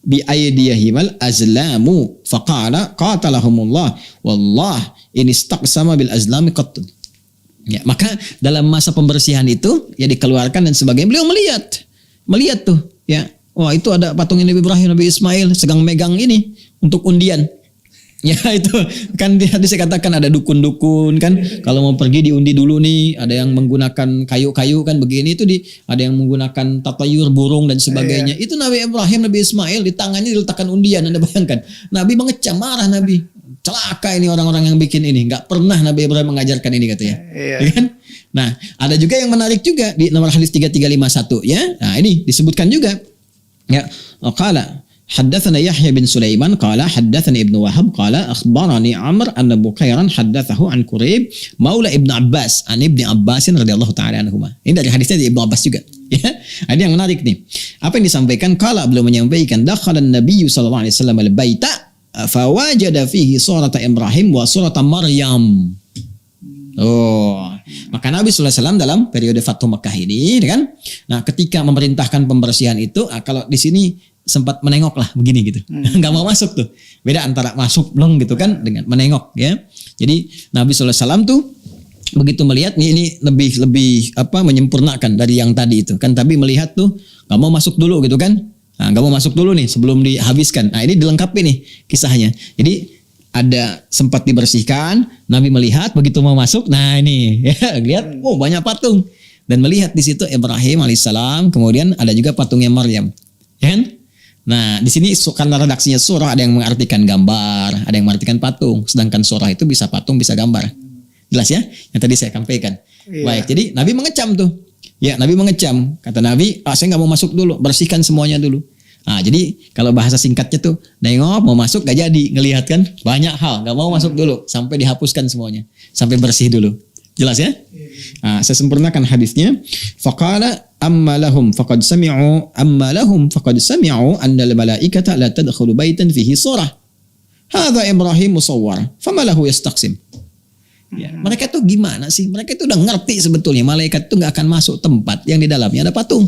Speaker 2: bi aydiyahimal azlamu faqala qatalahumullah wallah in istaqsama bil azlami qattun. Ya, maka dalam masa pembersihan itu ya dikeluarkan dan sebagainya, beliau melihat tuh ya, wah itu ada patungnya Nabi Ibrahim, Nabi Ismail sedang megang ini untuk undian. Ya itu kan tadi saya katakan ada dukun-dukun kan, kalau mau pergi diundi dulu nih, ada yang menggunakan kayu-kayu kan begini, itu ada yang menggunakan tatayur burung dan sebagainya. Itu Nabi Ibrahim, Nabi Ismail di tangannya diletakkan undian. Anda bayangkan, Nabi mengecam, marah Nabi, celaka ini orang-orang yang bikin ini, nggak pernah Nabi Ibrahim mengajarkan ini katanya. Ya kan? Nah ada juga yang menarik juga di nomor hadis 3351 ya. Nah ini disebutkan juga ya, qala حدثنا يحيى بن سليمان قال حدثني ابن وهب قال أخبرني عمرو أن بكيرا حدثه عن كريب مولى ابن عباس عن ابن عباس رضي الله تعالى عنهما. Ini dari hadisnya dari Ibnu Abbas juga. Ya, ada yang menarik nih. Apa yang disampaikan? Kala beliau menyampaikan, dakhala Nabi sallallahu alaihi wasallam al-baita fawajada fihi surata Ibrahim wa surata Maryam. Oh, maka Nabi sallallahu alaihi wasallam dalam periode Fathu Makkah ini, kan? Nah, ketika memerintahkan pembersihan itu, kalau di sini sempat menengok lah begini gitu, nggak mau masuk tuh. Beda antara masuk blong gitu kan dengan menengok ya. Jadi Nabi sallallahu alaihi wasallam tuh begitu melihat ini lebih menyempurnakan dari yang tadi itu kan, tapi melihat tuh nggak mau masuk dulu gitu kan, nggak mau masuk dulu nih sebelum dihabiskan. Nah ini dilengkapi nih kisahnya. Jadi ada sempat dibersihkan, Nabi melihat begitu mau masuk, nah ini ya lihat, oh banyak patung, dan melihat di situ Ibrahim alaihissalam, kemudian ada juga patungnya Maryam, ya kan? Nah di sini karena redaksinya surah ada yang mengartikan gambar, ada yang mengartikan patung, sedangkan surah itu bisa patung bisa gambar. Jelas ya, yang tadi saya sampaikan. Iya. Baik, jadi Nabi mengecam tuh. Ya, Nabi mengecam. Kata Nabi, saya nggak mau masuk dulu, bersihkan semuanya dulu. Nah, jadi kalau bahasa singkatnya tuh, nengok mau masuk gak jadi, ngelihat kan banyak hal, nggak mau masuk dulu, sampai dihapuskan semuanya, sampai bersih dulu. Jelas ya? Nah, saya sempurnakan hadisnya. Faqala amma lahum faqad sami'u anna al-malaikata la tadkhulu baitan fihi surah. Hadza Ibrahim musawwar, fama lahu yastaqsim. Ya, mereka tuh gimana sih? Mereka tuh udah ngerti sebetulnya malaikat tuh nggak akan masuk tempat yang di dalamnya ada patung.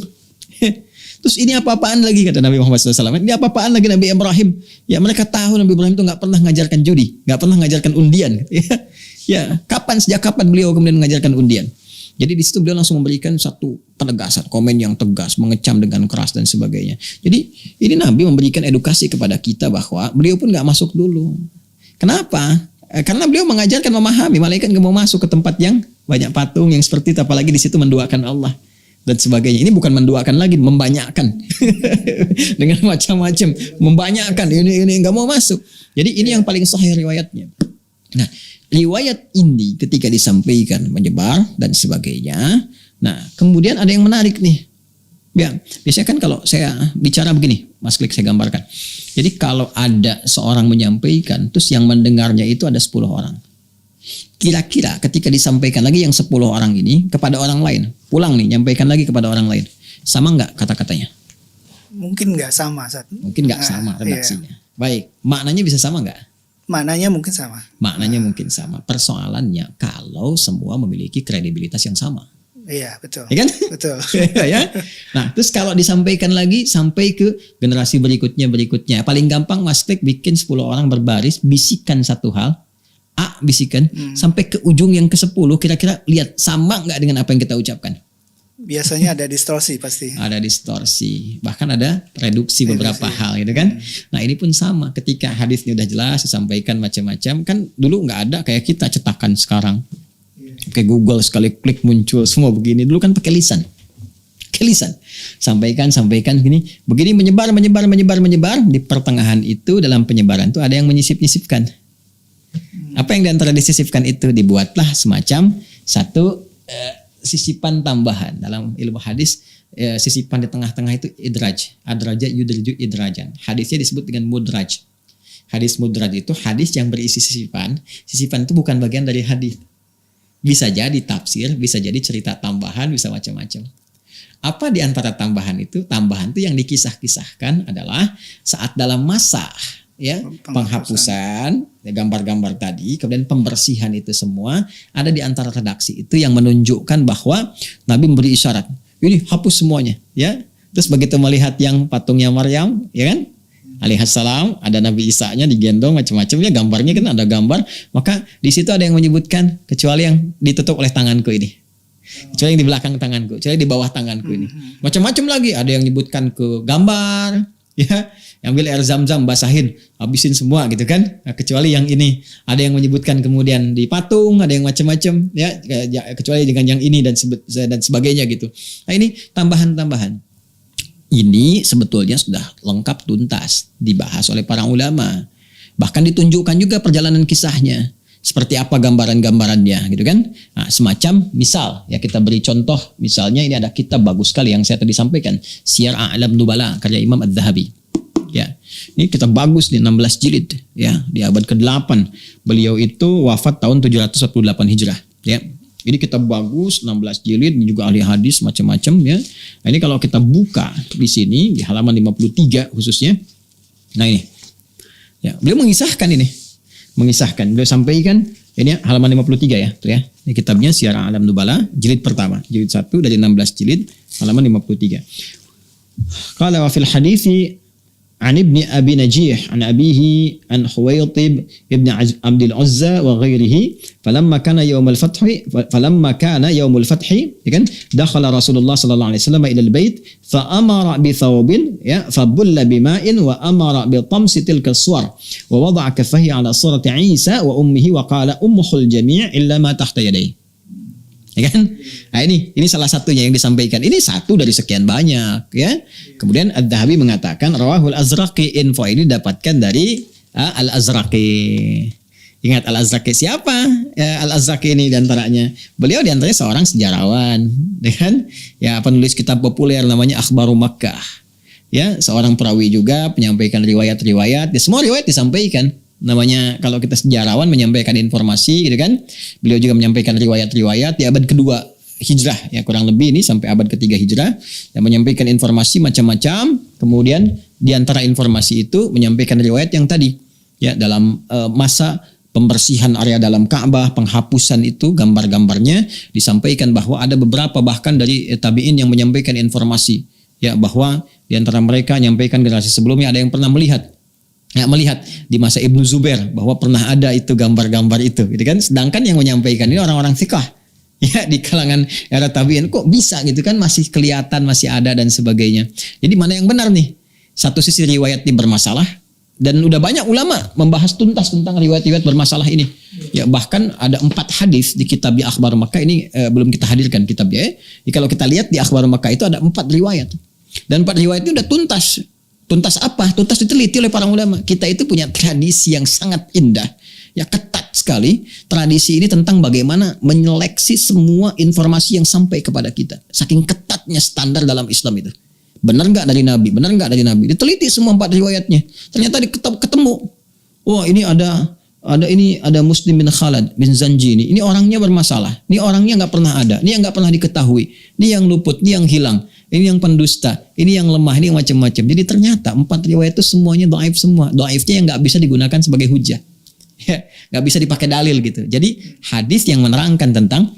Speaker 2: Terus ini apa-apaan lagi kata Nabi Muhammad SAW? Ini apa-apaan lagi Nabi Ibrahim? Ya mereka tahu Nabi Ibrahim tuh nggak pernah ngajarkan judi, nggak pernah ngajarkan undian. Ya, sejak kapan beliau kemudian mengajarkan undian? Jadi di situ beliau langsung memberikan satu penegasan, komen yang tegas, mengecam dengan keras dan sebagainya. Jadi ini Nabi memberikan edukasi kepada kita bahwa beliau pun nggak masuk dulu. Kenapa? Karena beliau mengajarkan memahami malaikat nggak mau masuk ke tempat yang banyak patung yang seperti itu, apalagi di situ menduakan Allah dan sebagainya. Ini bukan menduakan lagi, membanyakkan dengan macam-macam, membanyakkan ini nggak mau masuk. Jadi ini yang paling sahih riwayatnya. Nah, riwayat ini ketika disampaikan menyebar dan sebagainya. Nah, kemudian ada yang menarik nih. Ya, biasanya kan kalau saya bicara begini, Mas Klik saya gambarkan. Jadi kalau ada seorang menyampaikan, terus yang mendengarnya itu ada 10 orang. Kira-kira ketika disampaikan lagi yang 10 orang ini kepada orang lain, pulang nih, nyampaikan lagi kepada orang lain. Sama nggak kata-katanya?
Speaker 1: Mungkin nggak sama, Sat.
Speaker 2: Mungkin nggak sama redaksinya. Iya. Baik, maknanya bisa sama nggak?
Speaker 1: Maknanya mungkin sama.
Speaker 2: Maknanya mungkin sama. Persoalannya kalau semua memiliki kredibilitas yang sama.
Speaker 1: Iya, betul.
Speaker 2: Ya kan?
Speaker 1: Betul.
Speaker 2: Ya. Nah, terus kalau disampaikan lagi sampai ke generasi berikutnya. Paling gampang Mas Klik bikin 10 orang berbaris, bisikan satu hal. A bisikan sampai ke ujung yang ke-10, kira-kira lihat sama nggak dengan apa yang kita ucapkan?
Speaker 1: Biasanya ada distorsi pasti.
Speaker 2: Ada distorsi, bahkan ada reduksi beberapa hal gitu kan. Nah ini pun sama, ketika hadisnya udah jelas disampaikan macam-macam, kan dulu nggak ada kayak kita cetakan sekarang. Kayak Google sekali klik muncul semua begini. Dulu kan pakai lisan. Sampaikan begini menyebar. Di pertengahan itu dalam penyebaran itu ada yang menyisip-nyisipkan. Apa yang diantara disisipkan itu dibuatlah semacam satu sisipan tambahan. Dalam ilmu hadis sisipan di tengah-tengah itu idraj. Adraja yudriju idrajan. Hadisnya disebut dengan mudraj. Hadis mudraj itu hadis yang berisi sisipan. Sisipan itu bukan bagian dari hadis. Bisa jadi tafsir, bisa jadi cerita tambahan, bisa macam-macam. Apa di antara tambahan itu? Tambahan itu yang dikisah-kisahkan adalah saat dalam masa ya penghapusan gambar-gambar tadi, kemudian pembersihan itu semua ada di antara redaksi itu yang menunjukkan bahwa Nabi memberi isyarat, ini hapus semuanya, ya. Terus begitu melihat yang patungnya Maryam, ya kan? Alaihissalam, ada Nabi Isa-nya digendong macam-macam ya, gambarnya kan ada gambar, maka di situ ada yang menyebutkan kecuali yang ditutup oleh tanganku ini, kecuali yang di belakang tanganku, kecuali di bawah tanganku ini, macam-macam lagi, ada yang menyebutkan ke gambar, ya, ambil air zam-zam basahin, habisin semua gitu kan, nah, kecuali yang ini, ada yang menyebutkan kemudian di patung, ada yang macam-macam, ya, kecuali dengan yang ini dan sebagainya gitu. Nah ini tambahan-tambahan. Ini sebetulnya sudah lengkap tuntas dibahas oleh para ulama. Bahkan ditunjukkan juga perjalanan kisahnya. Seperti apa gambaran-gambarannya gitu kan. Nah, semacam misal ya kita beri contoh. Misalnya ini ada kitab bagus sekali yang saya tadi sampaikan. Siyar A'lam Nubala karya Imam Adz-Dzahabi. Ya, ini kitab bagus nih, 16 jilid ya, di abad ke-8. Beliau itu wafat tahun 718 Hijrah ya. Ini kitab bagus, 16 jilid, ini juga ahli hadis macam-macam ya. Nah, ini kalau kita buka di sini di halaman 53 khususnya. Nah, ini. Ya, beliau mengisahkan ini. Beliau sampaikan ini halaman 53 ya, tuh ya. Ini kitabnya Syiar A'lam Nubala, jilid pertama, jilid 1 dari 16 jilid, halaman 53. Qala wa fil hadithi عن ابن أبي نجيح عن أبيه عن حويطب ابن عبد العزى وغيره فلما كان يوم الفتح دخل رسول الله صلى الله عليه وسلم إلى البيت فأمر بثوب فبل بماء وأمر بطمس تلك الصور ووضع كفيه على صورة عيسى وأمه وقال أمه الجميع إلا ما تحت يديه. Ya kan? Nah, ini salah satunya yang disampaikan. Ini satu dari sekian banyak ya. Kemudian Ad-Dhahabi mengatakan rawahul Azraqi, info ini dapatkan dari Al-Azraqi. Ingat Al-Azraqi siapa? Al-Azraqi ini diantaranya. Beliau diantaranya seorang sejarawan, ya kan? Ya, penulis kitab populer namanya Akhbaru Makkah. Ya, seorang perawi juga, penyampaikan riwayat-riwayat. Ya, semua riwayat disampaikan. Namanya kalau kita sejarawan menyampaikan informasi gitu kan. Beliau juga menyampaikan riwayat-riwayat di abad kedua Hijrah ya, kurang lebih ini sampai abad ketiga Hijrah, yang menyampaikan informasi macam-macam. Kemudian di antara informasi itu menyampaikan riwayat yang tadi ya, dalam masa pembersihan area dalam Ka'bah, penghapusan itu gambar-gambarnya, disampaikan bahwa ada beberapa bahkan dari tabi'in yang menyampaikan informasi ya, bahwa di antara mereka menyampaikan generasi sebelumnya ada yang pernah melihat di masa Ibnu Zubair bahwa pernah ada itu gambar-gambar itu, gitu kan. Sedangkan yang menyampaikan ini orang-orang thiqah ya, di kalangan era tabi'in, kok bisa gitu kan, masih kelihatan, masih ada dan sebagainya. Jadi mana yang benar nih? Satu sisi riwayat ini bermasalah, dan udah banyak ulama membahas tuntas tentang riwayat-riwayat bermasalah ini. Ya, bahkan ada 4 hadis di kitab Akhbar Makkah ini, belum kita hadirkan kitabnya. Jadi kalau kita lihat di Akhbar Makkah itu ada 4 riwayat, dan 4 riwayat itu udah tuntas. Tuntas apa? Tuntas diteliti oleh para ulama. Kita itu punya tradisi yang sangat indah, ya, ketat sekali. Tradisi ini tentang bagaimana menyeleksi semua informasi yang sampai kepada kita. Saking ketatnya standar dalam Islam itu. Benar nggak dari Nabi? Benar nggak dari Nabi? Diteliti semua 4 riwayatnya. Ternyata ketemu. Oh, ini ada Muslim bin Khalad bin Zanji ini. Ini orangnya bermasalah. Ini orangnya nggak pernah ada. Ini yang nggak pernah diketahui. Ini yang luput. Ini yang hilang. Ini yang pendusta, ini yang lemah, ini yang macam-macam. Jadi ternyata 4 riwayat itu semuanya dhaif semua. Dhaifnya yang nggak bisa digunakan sebagai hujah, ya, nggak bisa dipakai dalil gitu. Jadi hadis yang menerangkan tentang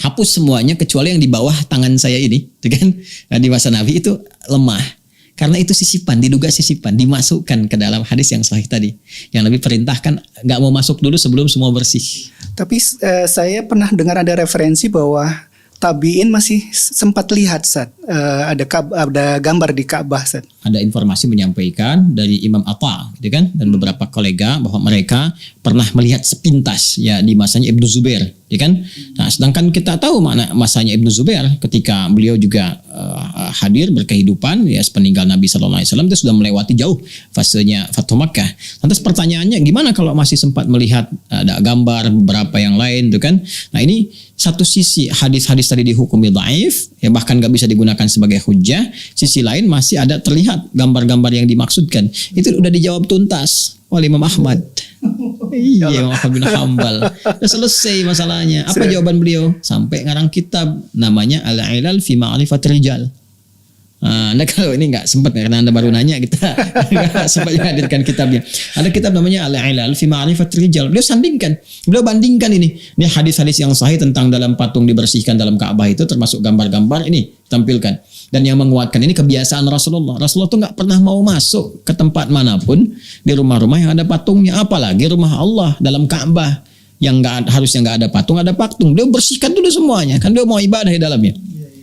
Speaker 2: hapus semuanya kecuali yang di bawah tangan saya ini, gitu kan? Nah, di masa Nabi itu lemah. Karena itu sisipan, diduga sisipan, dimasukkan ke dalam hadis yang sahih tadi. Yang Nabi perintahkan nggak mau masuk dulu sebelum semua bersih.
Speaker 1: Tapi saya pernah dengar ada referensi bahwa tabi'in masih sempat lihat ada gambar di Ka'bah.
Speaker 2: Ada informasi menyampaikan dari Imam Atta, gitu kan, dan beberapa kolega bahwa mereka pernah melihat sepintas ya di masanya Ibnu Zubair, ya kan. Nah, sedangkan kita tahu mana masanya Ibnu Zubair ketika beliau juga hadir berkehidupan ya sepeninggal Nabi Sallallahu Alaihi Wasallam, itu sudah melewati jauh fasenya Fathu Makkah. Lantas pertanyaannya, gimana kalau masih sempat melihat ada gambar beberapa yang lain, tuh kan. Nah, ini satu sisi hadis-hadis tadi dihukumi dhaif, ya bahkan gak bisa digunakan sebagai hujah. Sisi lain masih ada terlihat gambar-gambar yang dimaksudkan. Itu udah dijawab tuntas oleh Imam Ahmad. Iya, Imam Ahmad bin Hanbal. Udah selesai masalahnya. Apa jawaban beliau? Sampai ngarang kitab namanya Al-Ilal fi Ma'rifatir Rijal. Anda kalau ini nggak sempat karena Anda baru nanya, kita nggak sempat menghadirkan kitabnya. Ada kitab namanya Al-Ilal fi Ma'rifatir Rijal. Beliau bandingkan ini hadis-hadis yang sahih tentang dalam patung dibersihkan dalam Ka'bah itu, termasuk gambar-gambar ini tampilkan. Dan yang menguatkan ini kebiasaan Rasulullah. Rasulullah tuh nggak pernah mau masuk ke tempat manapun di rumah-rumah yang ada patungnya, apalagi rumah Allah dalam Ka'bah yang harusnya nggak ada patung, ada patung. Beliau bersihkan dulu semuanya, kan beliau mau ibadah di dalamnya.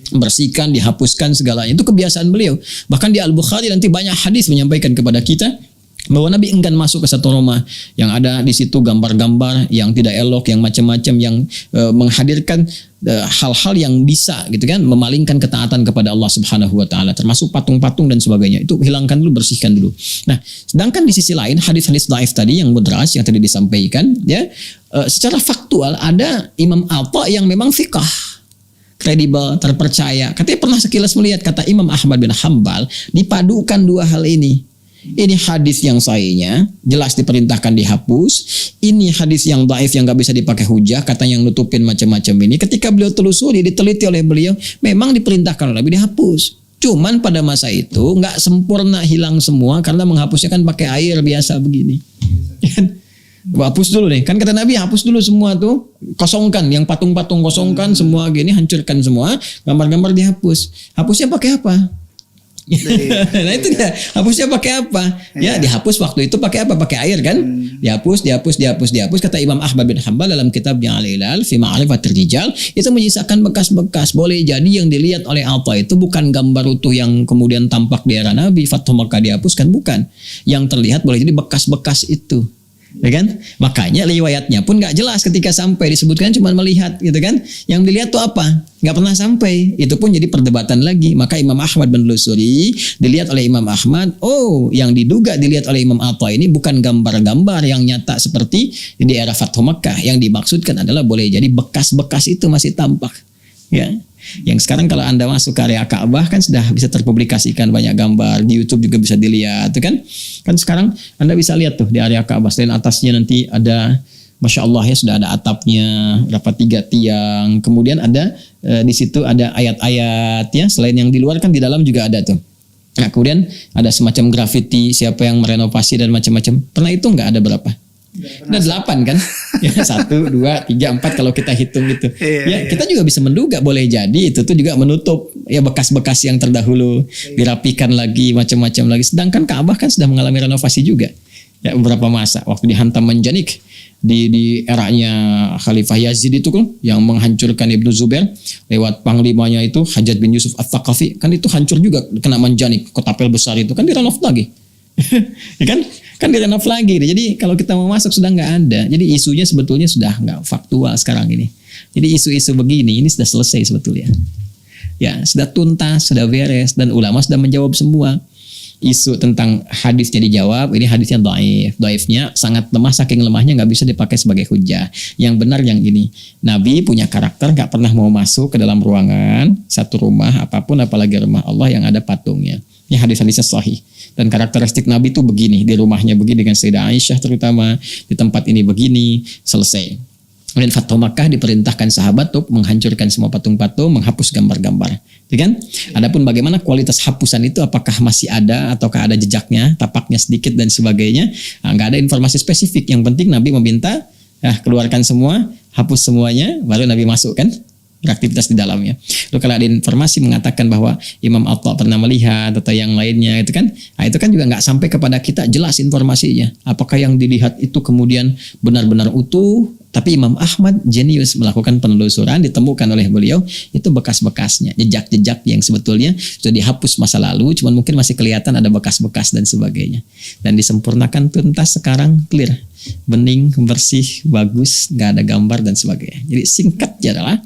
Speaker 2: Bersihkan, dihapuskan segalanya. Itu kebiasaan beliau. Bahkan di Al-Bukhari nanti banyak hadis menyampaikan kepada kita bahwa Nabi enggan masuk ke satu rumah yang ada di situ gambar-gambar yang tidak elok, yang macam-macam, yang menghadirkan hal-hal yang bisa gitu kan memalingkan ketaatan kepada Allah Subhanahu wa taala, termasuk patung-patung dan sebagainya. Itu hilangkan dulu, bersihkan dulu. Nah, sedangkan di sisi lain hadis-hadis dhaif tadi yang mudraj yang tadi disampaikan ya, secara faktual ada Imam Atta yang memang thiqah, kredibel, terpercaya. Katanya pernah sekilas melihat, kata Imam Ahmad bin Hanbal, dipadukan dua hal ini. Ini hadis yang sahihnya jelas diperintahkan dihapus. Ini hadis yang dhaif yang nggak bisa dipakai hujah, katanya yang nutupin macam-macam ini. Ketika beliau telusuri, diteliti oleh beliau, memang diperintahkan oleh Nabi dihapus. Cuman pada masa itu nggak sempurna hilang semua karena menghapusnya kan pakai air biasa begini. Hapus dulu deh, kan kata Nabi hapus dulu semua tuh, kosongkan yang patung-patung, kosongkan semua gini, hancurkan semua, gambar-gambar dihapus. Hapusnya pakai apa? Nah itu dia, hapusnya pakai apa? Ya dihapus waktu itu pakai apa? Pakai air kan? Dihapus. Kata Imam Ahmad bin Hanbal dalam kitabnya Al-Ilal fi Ma'rifatir Rijal, itu menyisakan bekas-bekas. Boleh jadi yang dilihat oleh Atta itu bukan gambar utuh yang kemudian tampak di era Nabi, Fathu Makkah dihapuskan, bukan. Yang terlihat boleh jadi bekas-bekas itu. Ya kan? Makanya riwayatnya pun nggak jelas ketika sampai, disebutkan cuma melihat gitu kan. Yang dilihat tuh apa? Nggak pernah sampai. Itu pun jadi perdebatan lagi. Maka Imam Ahmad menelusuri, dilihat oleh Imam Ahmad, oh yang diduga dilihat oleh Imam Atta ini bukan gambar-gambar yang nyata seperti di era Fathu Makkah. Yang dimaksudkan adalah boleh jadi bekas-bekas itu masih tampak. Ya. Yang sekarang kalau Anda masuk ke area Ka'bah kan sudah bisa terpublikasikan banyak gambar, di YouTube juga bisa dilihat, tuh kan? Kan sekarang Anda bisa lihat tuh di area Ka'bah, selain atasnya nanti ada, Masya Allah ya, sudah ada atapnya, berapa 3 tiang, kemudian ada di situ ada ayat-ayat ya, selain yang di luar kan di dalam juga ada tuh. Nah, kemudian ada semacam grafiti, siapa yang merenovasi dan macam-macam. Pernah itu nggak ada berapa? Ada 8 kan? Ya 1, 2, 3, 4 kalau kita hitung gitu. Kita juga bisa menduga boleh jadi itu tuh juga menutup ya bekas-bekas yang terdahulu, dirapikan lagi macam-macam lagi. Sedangkan Ka'bah kan sudah mengalami renovasi juga. Ya beberapa masa waktu dihantam Manjanik di eranya Khalifah Yazid itu kan yang menghancurkan Ibnu Zubair lewat panglimanya itu Hajjaj bin Yusuf Ats-Tsaqafi, kan itu hancur juga kena Manjanik, kotapel besar itu kan direnov lagi. Ya kan direnov lagi. Jadi kalau kita mau masuk sudah nggak ada. Jadi isunya sebetulnya sudah nggak faktual sekarang ini. Jadi isu-isu begini ini sudah selesai sebetulnya. Ya sudah tuntas, sudah beres, dan ulama sudah menjawab semua. Isu tentang hadisnya dijawab, ini hadisnya dhaif. Dhaifnya sangat lemah, saking lemahnya nggak bisa dipakai sebagai hujah. Yang benar yang ini, Nabi punya karakter nggak pernah mau masuk ke dalam ruangan satu rumah apapun, apalagi rumah Allah yang ada patungnya. Ini hadis-hadisnya sahih. Dan karakteristik Nabi itu begini, di rumahnya begini dengan Sayyidah Aisyah terutama, di tempat ini begini, selesai. Kemudian Fathu Makkah diperintahkan sahabat untuk menghancurkan semua patung-patung, menghapus gambar-gambar. Ya kan? Adapun bagaimana kualitas hapusan itu, apakah masih ada ataukah ada jejaknya, tapaknya sedikit dan sebagainya, nggak ada informasi spesifik. Yang penting Nabi meminta, keluarkan semua, hapus semuanya, baru Nabi masuk kan? Beraktivitas di dalamnya. Lalu kalau ada informasi mengatakan bahwa Imam Atta pernah melihat atau yang lainnya itu kan, itu kan juga nggak sampai kepada kita jelas informasinya. Apakah yang dilihat itu kemudian benar-benar utuh? Tapi Imam Ahmad jenius melakukan penelusuran, ditemukan oleh beliau itu bekas-bekasnya, jejak-jejak yang sebetulnya sudah dihapus masa lalu, cuman mungkin masih kelihatan ada bekas-bekas dan sebagainya. Dan disempurnakan tuntas sekarang clear, bening, bersih, bagus, nggak ada gambar dan sebagainya. Jadi singkatnya adalah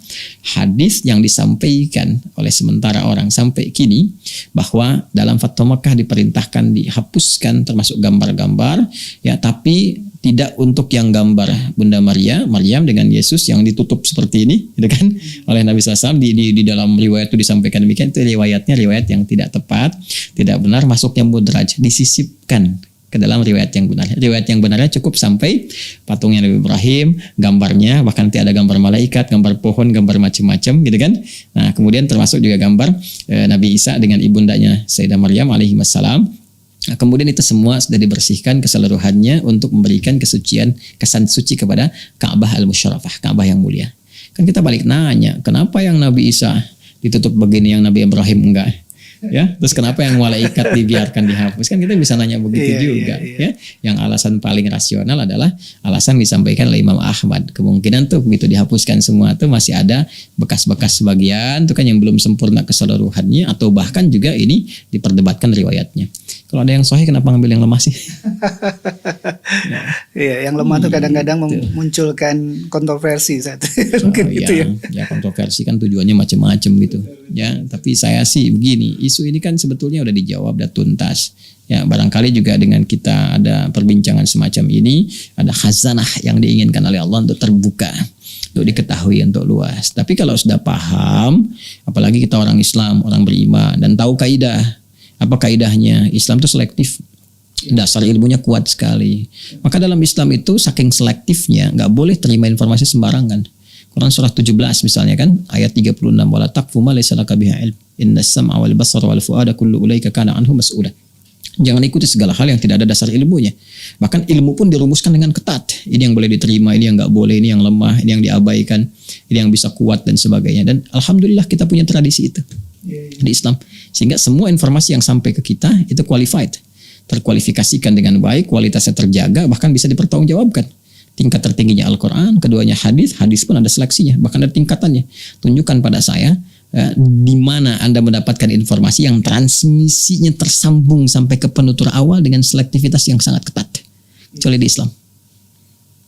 Speaker 2: hadis yang disampaikan oleh sementara orang sampai kini bahwa dalam Fathu Makkah diperintahkan dihapuskan termasuk gambar-gambar ya, tapi tidak untuk yang gambar Bunda Maryam dengan Yesus yang ditutup seperti ini, gitu kan, oleh Nabi SAW di dalam riwayat itu disampaikan demikian. Itu riwayatnya riwayat yang tidak tepat, tidak benar, masuknya mudraj, disisipkan ke dalam riwayat yang benar. Riwayat yang benarnya cukup sampai patungnya Nabi Ibrahim, gambarnya, bahkan nanti ada gambar malaikat, gambar pohon, gambar macam-macam, gitu kan. Nah, kemudian termasuk juga gambar Nabi Isa dengan ibundanya Sayyidah Maryam alaihi wassalam. Nah, kemudian itu semua sudah dibersihkan keseluruhannya untuk memberikan kesucian, kesan suci kepada Ka'bah al-Musyarrafah, Ka'bah yang mulia. Kan kita balik nanya, kenapa yang Nabi Isa ditutup begini, yang Nabi Ibrahim enggak? Ya, terus kenapa yang malaikat dibiarkan dihapus? Kan kita bisa nanya begitu juga. Ya, yang alasan paling rasional adalah alasan disampaikan oleh Imam Ahmad. Kemungkinan tuh begitu dihapuskan semua tuh masih ada bekas-bekas sebagian tuh kan yang belum sempurna keseluruhannya, atau bahkan juga ini diperdebatkan riwayatnya. Kalau ada yang sahih kenapa ngambil yang lemah sih?
Speaker 1: Iya, yang lemah tuh kadang-kadang memunculkan kontroversi saat mungkin gitu ya.
Speaker 2: Ya kontroversi kan tujuannya macam-macam gitu. Ya, tapi saya sih begini, isu ini kan sebetulnya udah dijawab, udah tuntas. Ya, barangkali juga dengan kita ada perbincangan semacam ini, ada khazanah yang diinginkan oleh Allah untuk terbuka, untuk diketahui, untuk luas. Tapi kalau sudah paham, apalagi kita orang Islam, orang beriman dan tahu kaidah. Apa kaidahnya? Islam itu selektif. Dasar ilmunya kuat sekali. Maka dalam Islam itu saking selektifnya, nggak boleh terima informasi sembarangan. Quran surah 17 misalnya kan, ayat 36, wala taqfu ma laysa laka bihi ilm, innas sam'a wal basara wal fuada kullu ulaika kana anhu mas'ula. Jangan ikuti segala hal yang tidak ada dasar ilmunya. Bahkan ilmu pun dirumuskan dengan ketat. Ini yang boleh diterima, ini yang nggak boleh, ini yang lemah, ini yang diabaikan, ini yang bisa kuat dan sebagainya. Dan alhamdulillah kita punya tradisi itu di Islam. Sehingga semua informasi yang sampai ke kita itu qualified, terkualifikasikan dengan baik, kualitasnya terjaga, bahkan bisa dipertanggungjawabkan. Tingkat tertingginya Al-Quran, keduanya hadis pun ada seleksinya, bahkan ada tingkatannya. Tunjukkan pada saya di mana Anda mendapatkan informasi yang transmisinya tersambung sampai ke penutur awal dengan selektivitas yang sangat ketat, kecuali di Islam.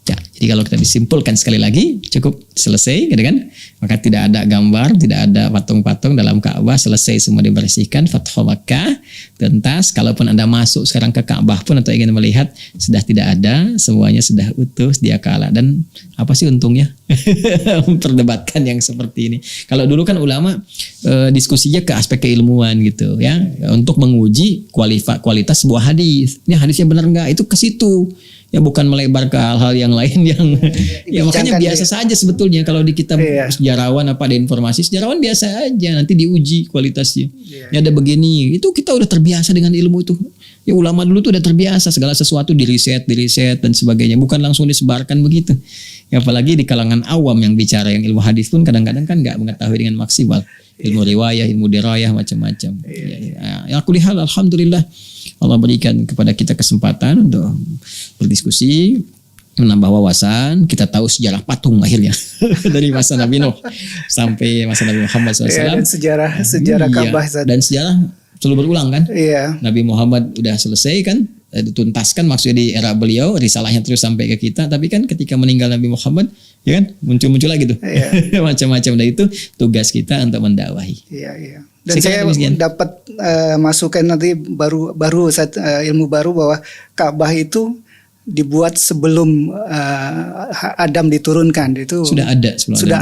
Speaker 2: Ya, jadi kalau kita disimpulkan sekali lagi, cukup selesai, gitu kan? Maka tidak ada gambar, tidak ada patung-patung dalam Ka'bah, selesai semua dibersihkan, Fathu Makkah, tuntas. Kalaupun Anda masuk sekarang ke Ka'bah pun atau ingin melihat, sudah tidak ada, semuanya sudah utuh, sedia kala. Dan apa sih untungnya memperdebatkan yang seperti ini? Kalau dulu kan ulama diskusinya ke aspek keilmuan gitu ya, untuk menguji kualitas sebuah hadis. Ini hadisnya benar nggak? Itu ke situ. Ya bukan melebar ke hal-hal yang lain yang ya makanya biasa saja sebetulnya kalau di kitab sejarawan apa ada informasi sejarawan biasa aja, nanti diuji kualitasnya. Ya ada begini, itu kita udah terbiasa dengan ilmu itu. Ya ulama dulu tuh udah terbiasa segala sesuatu diriset dan sebagainya, bukan langsung disebarkan begitu. Ya apalagi di kalangan awam yang bicara yang ilmu hadis pun kadang-kadang kan nggak mengetahui dengan maksimal. Ilmu riwayah, ilmu dirayah macam-macam. Ya aku lihat alhamdulillah Allah berikan kepada kita kesempatan untuk berdiskusi, menambah wawasan. Kita tahu sejarah patung akhirnya dari masa Nabi Nuh sampai masa Nabi Muhammad SAW.
Speaker 1: Dan sejarah Ka'bah
Speaker 2: dan sejarah selalu berulang kan. Nabi Muhammad udah selesai kan, dituntaskan maksudnya di era beliau, risalahnya terus sampai ke kita. Tapi kan ketika meninggal Nabi Muhammad, ya kan muncul lagi tuh macam-macam. Dan itu tugas kita untuk mendakwahi. Dan saya dapat masukan nanti baru ilmu baru bahwa Ka'bah itu dibuat sebelum Adam diturunkan. Itu sudah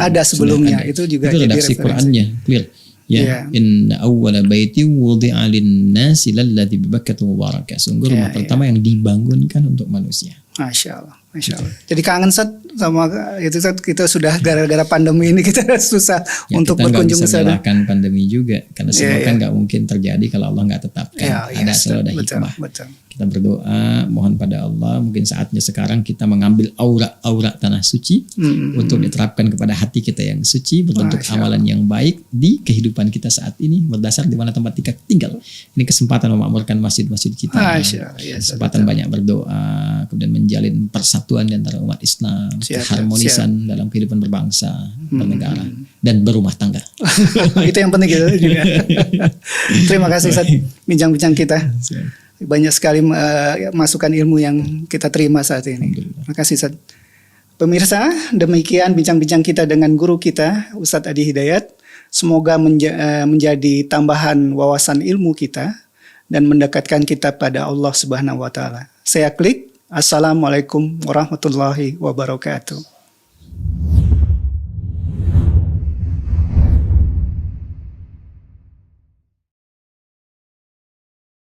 Speaker 2: ada sebelumnya. Itu juga itu
Speaker 1: jadi
Speaker 2: redaksi
Speaker 1: referensi.
Speaker 2: Qurannya clear. Ya, inna awwala baiti wudi'a lin-nasi lalladzi bi Bakkah mubarakah. Sungguh rumah pertama yang dibangunkan untuk manusia.
Speaker 1: Masya Allah. Jadi kangen Sat sama itu Sat, kita sudah gara-gara pandemi ini kita susah untuk berkunjung ke sana.
Speaker 2: Kita nggak bisa pandemi juga karena semua kan nggak mungkin terjadi kalau Allah nggak tetapkan. Selalu ada hikmah. Kita berdoa mohon pada Allah, mungkin saatnya sekarang kita mengambil aura tanah suci untuk diterapkan kepada hati kita yang suci, berbentuk amalan yang baik di kehidupan kita saat ini berdasar di mana tempat kita tinggal. Ini kesempatan memakmurkan masjid-masjid kita. Kesempatan banyak berdoa, kemudian menjalin persatuan di antara umat Islam, keharmonisan dalam kehidupan berbangsa, bernegara, dan berumah tangga.
Speaker 1: Itu yang penting juga. Terima kasih Ustaz bincang-bincang kita. Banyak sekali masukan ilmu yang kita terima saat ini. Terima kasih Ustaz. Pemirsa, demikian bincang-bincang kita dengan guru kita Ustadz Adi Hidayat. Semoga menjadi tambahan wawasan ilmu kita dan mendekatkan kita pada Allah Subhanahu wa taala. Saya Klik. Assalamualaikum warahmatullahi wabarakatuh.